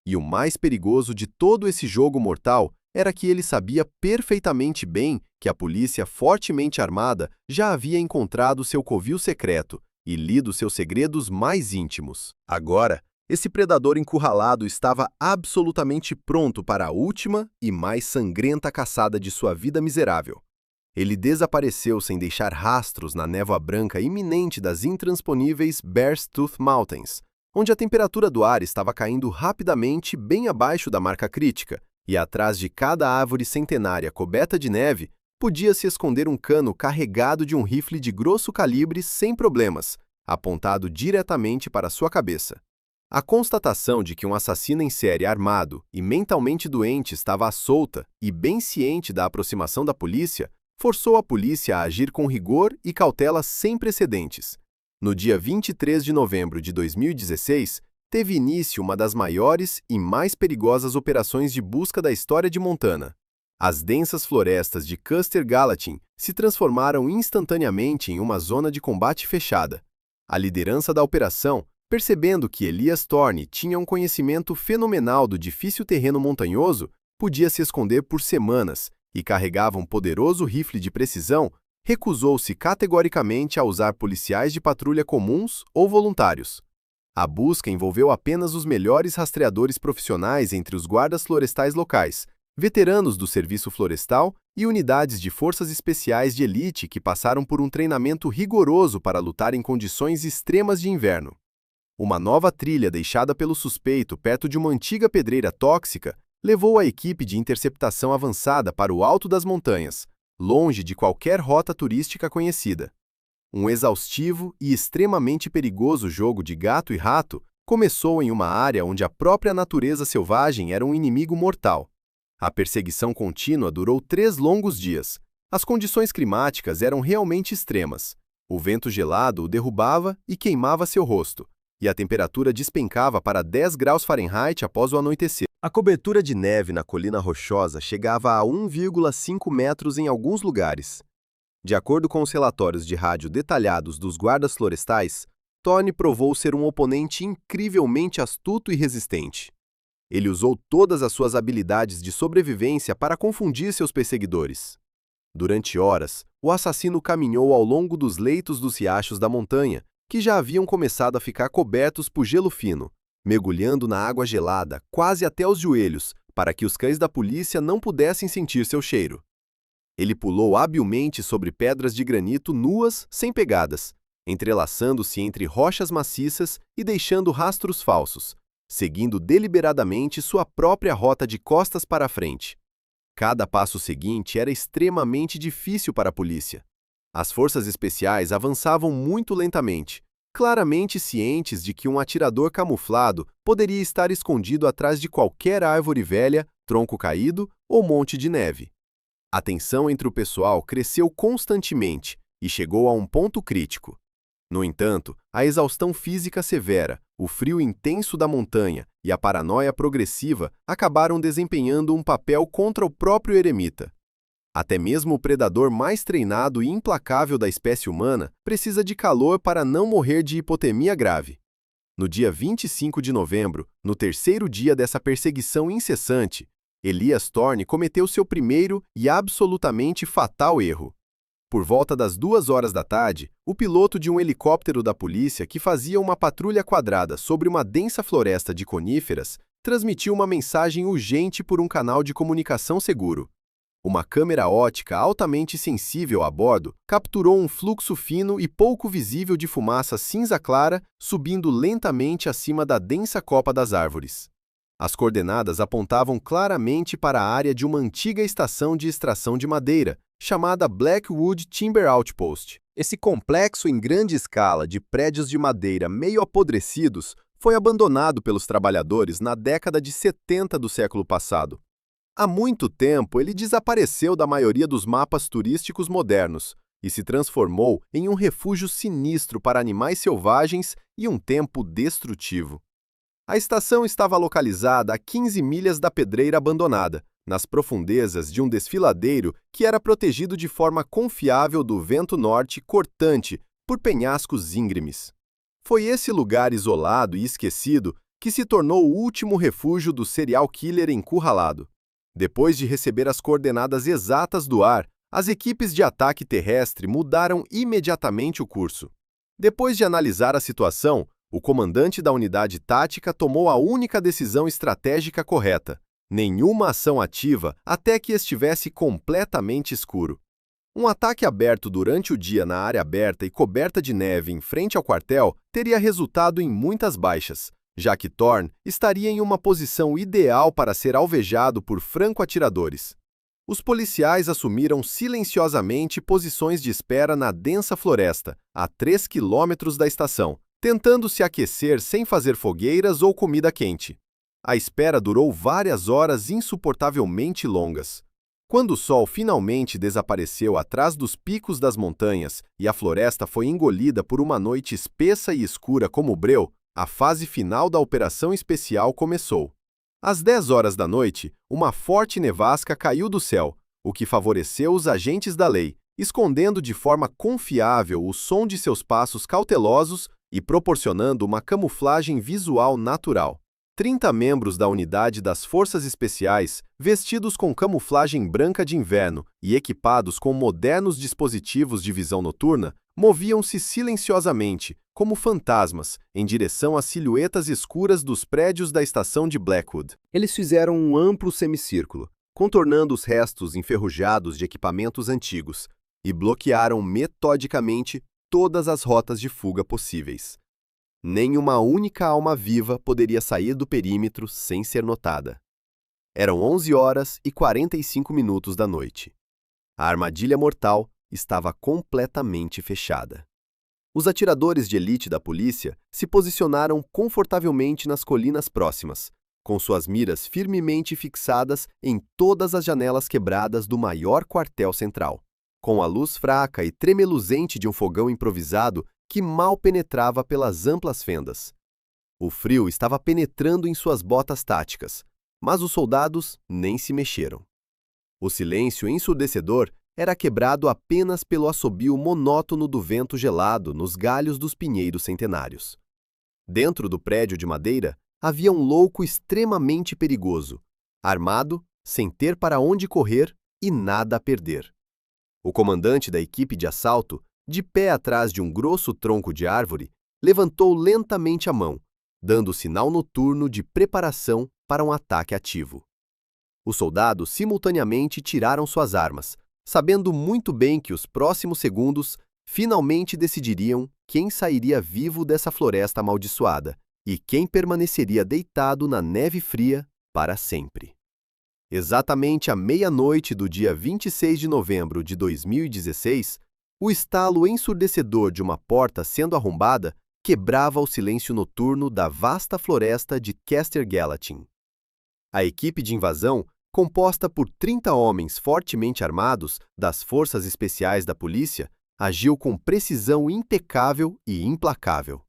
E o mais perigoso de todo esse jogo mortal era que ele sabia perfeitamente bem que a polícia fortemente armada já havia encontrado seu covil secreto e lido seus segredos mais íntimos. Agora, esse predador encurralado estava absolutamente pronto para a última e mais sangrenta caçada de sua vida miserável. Ele desapareceu sem deixar rastros na névoa branca iminente das intransponíveis Beartooth Mountains, onde a temperatura do ar estava caindo rapidamente bem abaixo da marca crítica, e atrás de cada árvore centenária coberta de neve, podia se esconder um cano carregado de um rifle de grosso calibre sem problemas, apontado diretamente para sua cabeça. A constatação de que um assassino em série armado e mentalmente doente estava à solta e bem ciente da aproximação da polícia, forçou a polícia a agir com rigor e cautela sem precedentes. No dia 23 de novembro de 2016, teve início uma das maiores e mais perigosas operações de busca da história de Montana. As densas florestas de Custer Gallatin se transformaram instantaneamente em uma zona de combate fechada. A liderança da operação, percebendo que Elias Thorne tinha um conhecimento fenomenal do difícil terreno montanhoso, podia se esconder por semanas e carregava um poderoso rifle de precisão, recusou-se categoricamente a usar policiais de patrulha comuns ou voluntários. A busca envolveu apenas os melhores rastreadores profissionais entre os guardas florestais locais, veteranos do serviço florestal e unidades de forças especiais de elite que passaram por um treinamento rigoroso para lutar em condições extremas de inverno. Uma nova trilha deixada pelo suspeito perto de uma antiga pedreira tóxica levou a equipe de interceptação avançada para o alto das montanhas, longe de qualquer rota turística conhecida. Um exaustivo e extremamente perigoso jogo de gato e rato começou em uma área onde a própria natureza selvagem era um inimigo mortal. A perseguição contínua durou 3 longos dias. As condições climáticas eram realmente extremas. O vento gelado o derrubava e queimava seu rosto, e a temperatura despencava para 10 graus Fahrenheit após o anoitecer. A cobertura de neve na colina rochosa chegava a 1,5 metros em alguns lugares. De acordo com os relatórios de rádio detalhados dos guardas florestais, Thorne provou ser um oponente incrivelmente astuto e resistente. Ele usou todas as suas habilidades de sobrevivência para confundir seus perseguidores. Durante horas, o assassino caminhou ao longo dos leitos dos riachos da montanha, que já haviam começado a ficar cobertos por gelo fino, mergulhando na água gelada quase até os joelhos, para que os cães da polícia não pudessem sentir seu cheiro. Ele pulou habilmente sobre pedras de granito nuas, sem pegadas, entrelaçando-se entre rochas maciças e deixando rastros falsos, seguindo deliberadamente sua própria rota de costas para a frente. Cada passo seguinte era extremamente difícil para a polícia. As forças especiais avançavam muito lentamente, claramente cientes de que um atirador camuflado poderia estar escondido atrás de qualquer árvore velha, tronco caído ou monte de neve. A tensão entre o pessoal cresceu constantemente e chegou a um ponto crítico. No entanto, a exaustão física severa, o frio intenso da montanha e a paranoia progressiva acabaram desempenhando um papel contra o próprio eremita. Até mesmo o predador mais treinado e implacável da espécie humana precisa de calor para não morrer de hipotermia grave. No dia 25 de novembro, no terceiro dia dessa perseguição incessante, Elias Thorne cometeu seu primeiro e absolutamente fatal erro. Por volta das 2 horas da tarde, o piloto de um helicóptero da polícia que fazia uma patrulha quadrada sobre uma densa floresta de coníferas transmitiu uma mensagem urgente por um canal de comunicação seguro. Uma câmera ótica altamente sensível a bordo capturou um fluxo fino e pouco visível de fumaça cinza clara subindo lentamente acima da densa copa das árvores. As coordenadas apontavam claramente para a área de uma antiga estação de extração de madeira, chamada Blackwood Timber Outpost. Esse complexo em grande escala de prédios de madeira meio apodrecidos foi abandonado pelos trabalhadores na década de 70 do século passado. Há muito tempo, ele desapareceu da maioria dos mapas turísticos modernos e se transformou em um refúgio sinistro para animais selvagens e um tempo destrutivo. A estação estava localizada a 15 milhas da pedreira abandonada, nas profundezas de um desfiladeiro que era protegido de forma confiável do vento norte cortante por penhascos íngremes. Foi esse lugar isolado e esquecido que se tornou o último refúgio do serial killer encurralado. Depois de receber as coordenadas exatas do ar, as equipes de ataque terrestre mudaram imediatamente o curso. Depois de analisar a situação, o comandante da unidade tática tomou a única decisão estratégica correta: nenhuma ação ativa até que estivesse completamente escuro. Um ataque aberto durante o dia na área aberta e coberta de neve em frente ao quartel teria resultado em muitas baixas, já que Thorne estaria em uma posição ideal para ser alvejado por franco-atiradores. Os policiais assumiram silenciosamente posições de espera na densa floresta, a 3 quilômetros da estação, tentando se aquecer sem fazer fogueiras ou comida quente. A espera durou várias horas insuportavelmente longas. Quando o sol finalmente desapareceu atrás dos picos das montanhas e a floresta foi engolida por uma noite espessa e escura como breu, a fase final da operação especial começou. Às 10 horas da noite, uma forte nevasca caiu do céu, o que favoreceu os agentes da lei, escondendo de forma confiável o som de seus passos cautelosos e proporcionando uma camuflagem visual natural. 30 membros da unidade das Forças Especiais, vestidos com camuflagem branca de inverno e equipados com modernos dispositivos de visão noturna, moviam-se silenciosamente, como fantasmas, em direção às silhuetas escuras dos prédios da estação de Blackwood. Eles fizeram um amplo semicírculo, contornando os restos enferrujados de equipamentos antigos, e bloquearam metodicamente todas as rotas de fuga possíveis. Nem uma única alma viva poderia sair do perímetro sem ser notada. Eram 11 horas e 45 minutos da noite. A armadilha mortal estava completamente fechada. Os atiradores de elite da polícia se posicionaram confortavelmente nas colinas próximas, com suas miras firmemente fixadas em todas as janelas quebradas do maior quartel central, com a luz fraca e tremeluzente de um fogão improvisado que mal penetrava pelas amplas fendas. O frio estava penetrando em suas botas táticas, mas os soldados nem se mexeram. O silêncio ensurdecedor era quebrado apenas pelo assobio monótono do vento gelado nos galhos dos pinheiros centenários. Dentro do prédio de madeira havia um louco extremamente perigoso, armado, sem ter para onde correr e nada a perder. O comandante da equipe de assalto, de pé atrás de um grosso tronco de árvore, levantou lentamente a mão, dando sinal noturno de preparação para um ataque ativo. Os soldados simultaneamente tiraram suas armas, sabendo muito bem que os próximos segundos finalmente decidiriam quem sairia vivo dessa floresta amaldiçoada e quem permaneceria deitado na neve fria para sempre. Exatamente à meia-noite do dia 26 de novembro de 2016, o estalo ensurdecedor de uma porta sendo arrombada quebrava o silêncio noturno da vasta floresta de Caster Gallatin. A equipe de invasão, composta por 30 homens fortemente armados das forças especiais da polícia, agiu com precisão impecável e implacável.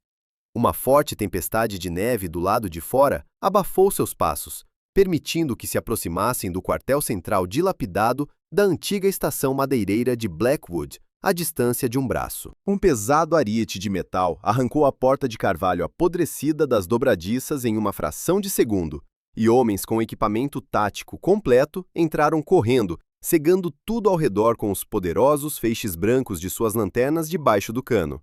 Uma forte tempestade de neve do lado de fora abafou seus passos, permitindo que se aproximassem do quartel central dilapidado da antiga estação madeireira de Blackwood, à distância de um braço. Um pesado ariete de metal arrancou a porta de carvalho apodrecida das dobradiças em uma fração de segundo, e homens com equipamento tático completo entraram correndo, cegando tudo ao redor com os poderosos feixes brancos de suas lanternas debaixo do cano.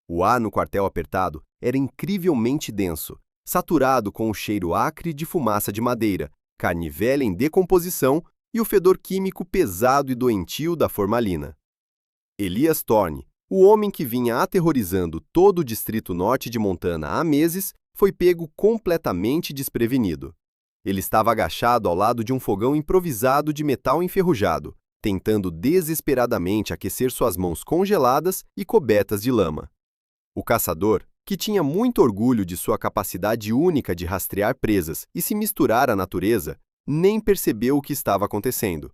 O ar no quartel apertado era incrivelmente denso, saturado com o cheiro acre de fumaça de madeira, carne velha em decomposição e o fedor químico pesado e doentio da formalina. Elias Thorne, o homem que vinha aterrorizando todo o distrito norte de Montana há meses, foi pego completamente desprevenido. Ele estava agachado ao lado de um fogão improvisado de metal enferrujado, tentando desesperadamente aquecer suas mãos congeladas e cobertas de lama. O caçador, que tinha muito orgulho de sua capacidade única de rastrear presas e se misturar à natureza, nem percebeu o que estava acontecendo.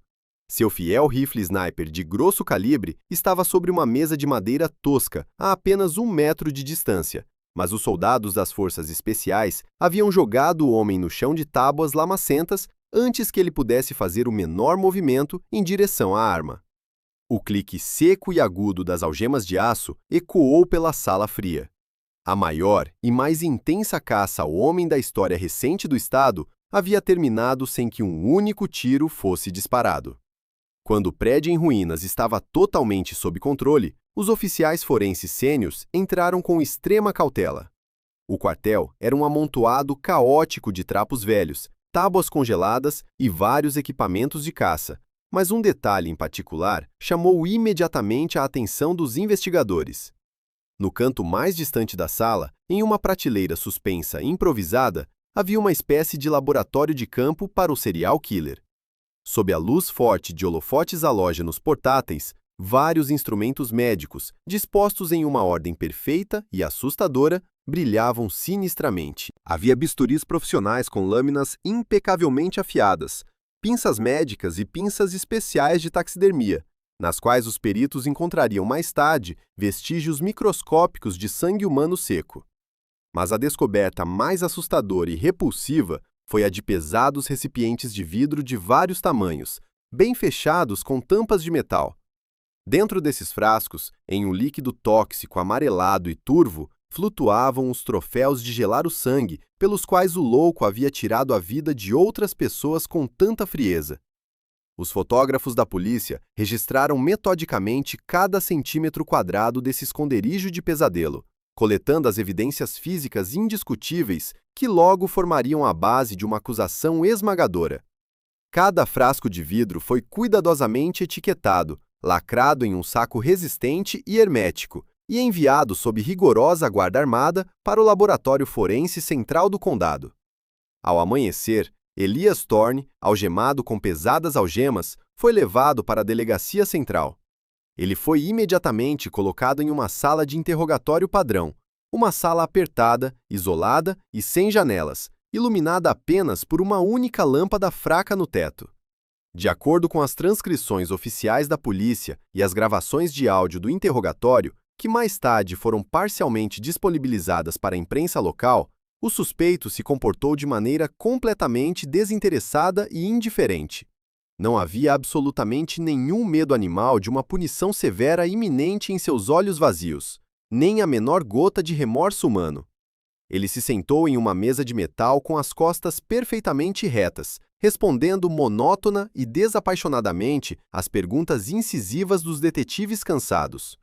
Seu fiel rifle sniper de grosso calibre estava sobre uma mesa de madeira tosca, a apenas 1 metro de distância, mas os soldados das forças especiais haviam jogado o homem no chão de tábuas lamacentas antes que ele pudesse fazer o menor movimento em direção à arma. O clique seco e agudo das algemas de aço ecoou pela sala fria. A maior e mais intensa caça ao homem da história recente do estado havia terminado sem que um único tiro fosse disparado. Quando o prédio em ruínas estava totalmente sob controle, os oficiais forenses sênios entraram com extrema cautela. O quartel era um amontoado caótico de trapos velhos, tábuas congeladas e vários equipamentos de caça, mas um detalhe em particular chamou imediatamente a atenção dos investigadores. No canto mais distante da sala, em uma prateleira suspensa improvisada, havia uma espécie de laboratório de campo para o serial killer. Sob a luz forte de holofotes halógenos portáteis, vários instrumentos médicos, dispostos em uma ordem perfeita e assustadora, brilhavam sinistramente. Havia bisturis profissionais com lâminas impecavelmente afiadas, pinças médicas e pinças especiais de taxidermia, nas quais os peritos encontrariam mais tarde vestígios microscópicos de sangue humano seco. Mas a descoberta mais assustadora e repulsiva foi a de pesados recipientes de vidro de vários tamanhos, bem fechados com tampas de metal. Dentro desses frascos, em um líquido tóxico amarelado e turvo, flutuavam os troféus de gelar o sangue pelos quais o louco havia tirado a vida de outras pessoas com tanta frieza. Os fotógrafos da polícia registraram metodicamente cada centímetro quadrado desse esconderijo de pesadelo, coletando as evidências físicas indiscutíveis que logo formariam a base de uma acusação esmagadora. Cada frasco de vidro foi cuidadosamente etiquetado, lacrado em um saco resistente e hermético, e enviado sob rigorosa guarda armada para o Laboratório Forense Central do Condado. Ao amanhecer, Elias Thorne, algemado com pesadas algemas, foi levado para a delegacia central. Ele foi imediatamente colocado em uma sala de interrogatório padrão, uma sala apertada, isolada e sem janelas, iluminada apenas por uma única lâmpada fraca no teto. De acordo com as transcrições oficiais da polícia e as gravações de áudio do interrogatório, que mais tarde foram parcialmente disponibilizadas para a imprensa local, o suspeito se comportou de maneira completamente desinteressada e indiferente. Não havia absolutamente nenhum medo animal de uma punição severa iminente em seus olhos vazios, nem a menor gota de remorso humano. Ele se sentou em uma mesa de metal com as costas perfeitamente retas, respondendo monótona e desapaixonadamente às perguntas incisivas dos detetives cansados.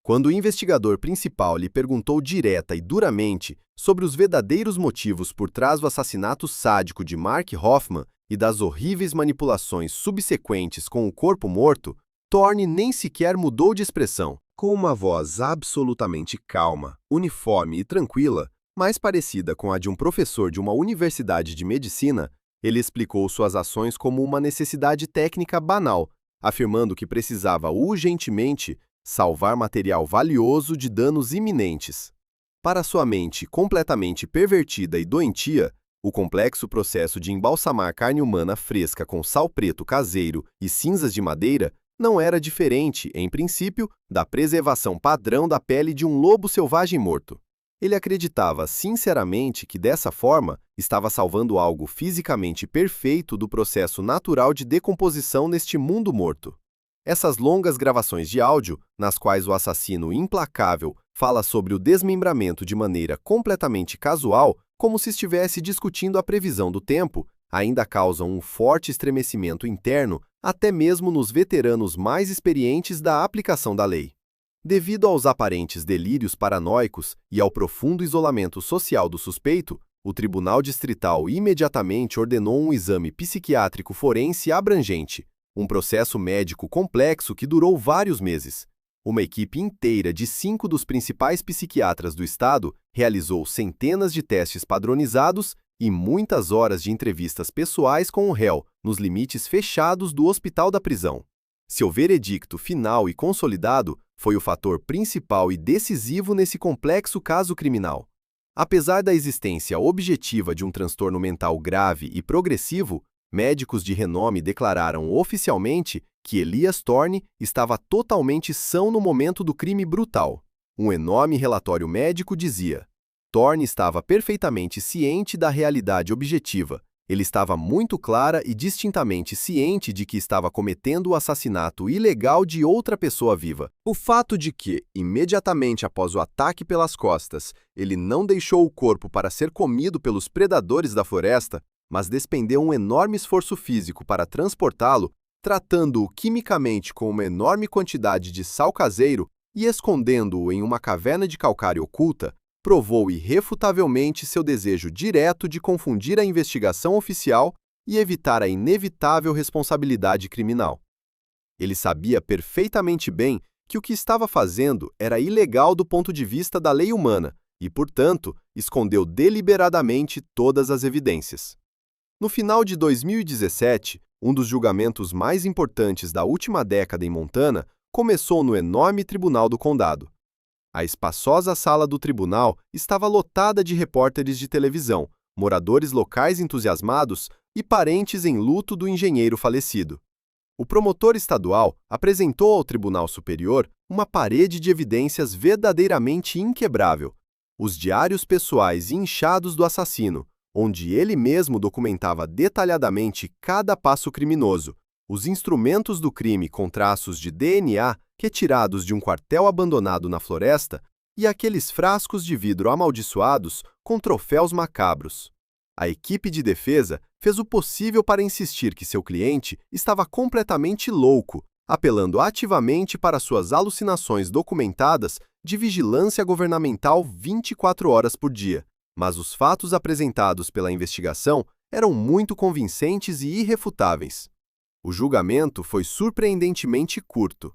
Quando o investigador principal lhe perguntou direta e duramente sobre os verdadeiros motivos por trás do assassinato sádico de Mark Hoffman e das horríveis manipulações subsequentes com o corpo morto, Thorne nem sequer mudou de expressão. Com uma voz absolutamente calma, uniforme e tranquila, mais parecida com a de um professor de uma universidade de medicina, ele explicou suas ações como uma necessidade técnica banal, afirmando que precisava urgentemente salvar material valioso de danos iminentes. Para sua mente completamente pervertida e doentia, o complexo processo de embalsamar carne humana fresca com sal preto caseiro e cinzas de madeira não era diferente, em princípio, da preservação padrão da pele de um lobo selvagem morto. Ele acreditava sinceramente que, dessa forma, estava salvando algo fisicamente perfeito do processo natural de decomposição neste mundo morto. Essas longas gravações de áudio, nas quais o assassino implacável fala sobre o desmembramento de maneira completamente casual, como se estivesse discutindo a previsão do tempo, ainda causam um forte estremecimento interno até mesmo nos veteranos mais experientes da aplicação da lei. Devido aos aparentes delírios paranoicos e ao profundo isolamento social do suspeito, o Tribunal Distrital imediatamente ordenou um exame psiquiátrico forense abrangente, um processo médico complexo que durou vários meses. Uma equipe inteira de 5 dos principais psiquiatras do estado realizou centenas de testes padronizados e muitas horas de entrevistas pessoais com o réu, nos limites fechados do hospital da prisão. Seu veredicto final e consolidado foi o fator principal e decisivo nesse complexo caso criminal. Apesar da existência objetiva de um transtorno mental grave e progressivo, médicos de renome declararam oficialmente que Elias Thorne estava totalmente são no momento do crime brutal. Um enorme relatório médico dizia: Thorne estava perfeitamente ciente da realidade objetiva. Ele estava muito clara e distintamente ciente de que estava cometendo o assassinato ilegal de outra pessoa viva. O fato de que, imediatamente após o ataque pelas costas, ele não deixou o corpo para ser comido pelos predadores da floresta, mas despendeu um enorme esforço físico para transportá-lo, tratando-o quimicamente com uma enorme quantidade de sal caseiro e escondendo-o em uma caverna de calcário oculta, provou irrefutavelmente seu desejo direto de confundir a investigação oficial e evitar a inevitável responsabilidade criminal. Ele sabia perfeitamente bem que o que estava fazendo era ilegal do ponto de vista da lei humana e, portanto, escondeu deliberadamente todas as evidências. No final de 2017, um dos julgamentos mais importantes da última década em Montana começou no enorme Tribunal do Condado. A espaçosa sala do tribunal estava lotada de repórteres de televisão, moradores locais entusiasmados e parentes em luto do engenheiro falecido. O promotor estadual apresentou ao Tribunal Superior uma parede de evidências verdadeiramente inquebrável: os diários pessoais inchados do assassino, onde ele mesmo documentava detalhadamente cada passo criminoso, os instrumentos do crime com traços de DNA retirados de um quartel abandonado na floresta e aqueles frascos de vidro amaldiçoados com troféus macabros. A equipe de defesa fez o possível para insistir que seu cliente estava completamente louco, apelando ativamente para suas alucinações documentadas de vigilância governamental 24 horas por dia. Mas os fatos apresentados pela investigação eram muito convincentes e irrefutáveis. O julgamento foi surpreendentemente curto.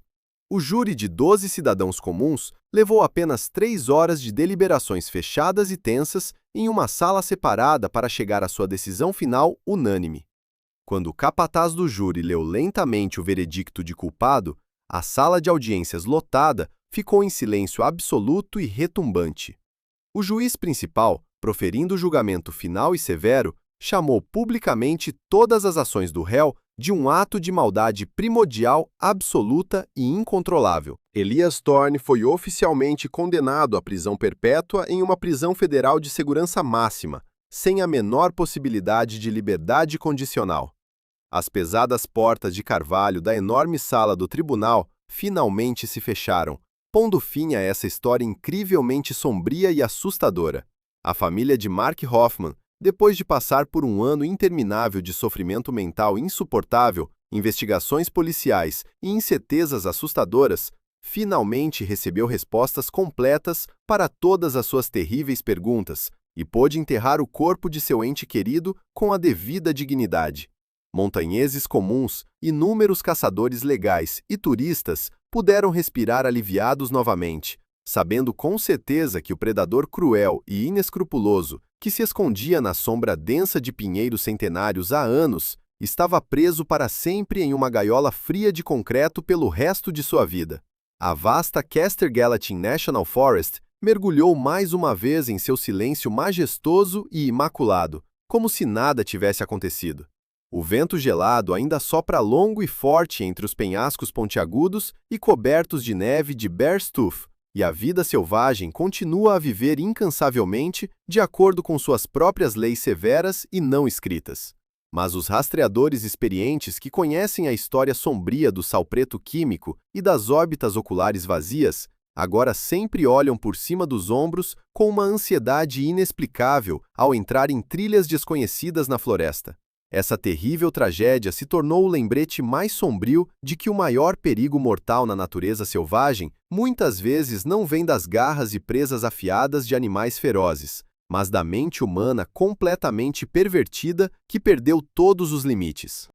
O júri de 12 cidadãos comuns levou apenas 3 horas de deliberações fechadas e tensas em uma sala separada para chegar à sua decisão final unânime. Quando o capataz do júri leu lentamente o veredicto de culpado, a sala de audiências lotada ficou em silêncio absoluto e retumbante. O juiz principal, proferindo o julgamento final e severo, chamou publicamente todas as ações do réu de um ato de maldade primordial, absoluta e incontrolável. Elias Thorne foi oficialmente condenado à prisão perpétua em uma prisão federal de segurança máxima, sem a menor possibilidade de liberdade condicional. As pesadas portas de carvalho da enorme sala do tribunal finalmente se fecharam, pondo fim a essa história incrivelmente sombria e assustadora. A família de Mark Hoffman, depois de passar por um ano interminável de sofrimento mental insuportável, investigações policiais e incertezas assustadoras, finalmente recebeu respostas completas para todas as suas terríveis perguntas e pôde enterrar o corpo de seu ente querido com a devida dignidade. Montanheses comuns, inúmeros caçadores legais e turistas puderam respirar aliviados novamente, sabendo com certeza que o predador cruel e inescrupuloso, que se escondia na sombra densa de pinheiros centenários há anos, estava preso para sempre em uma gaiola fria de concreto pelo resto de sua vida. A vasta Caster-Gallatin National Forest mergulhou mais uma vez em seu silêncio majestoso e imaculado, como se nada tivesse acontecido. O vento gelado ainda sopra longo e forte entre os penhascos pontiagudos e cobertos de neve de Bearstooth, e a vida selvagem continua a viver incansavelmente de acordo com suas próprias leis severas e não escritas. Mas os rastreadores experientes que conhecem a história sombria do sal preto químico e das órbitas oculares vazias, agora sempre olham por cima dos ombros com uma ansiedade inexplicável ao entrar em trilhas desconhecidas na floresta. Essa terrível tragédia se tornou o lembrete mais sombrio de que o maior perigo mortal na natureza selvagem muitas vezes não vem das garras e presas afiadas de animais ferozes, mas da mente humana completamente pervertida que perdeu todos os limites.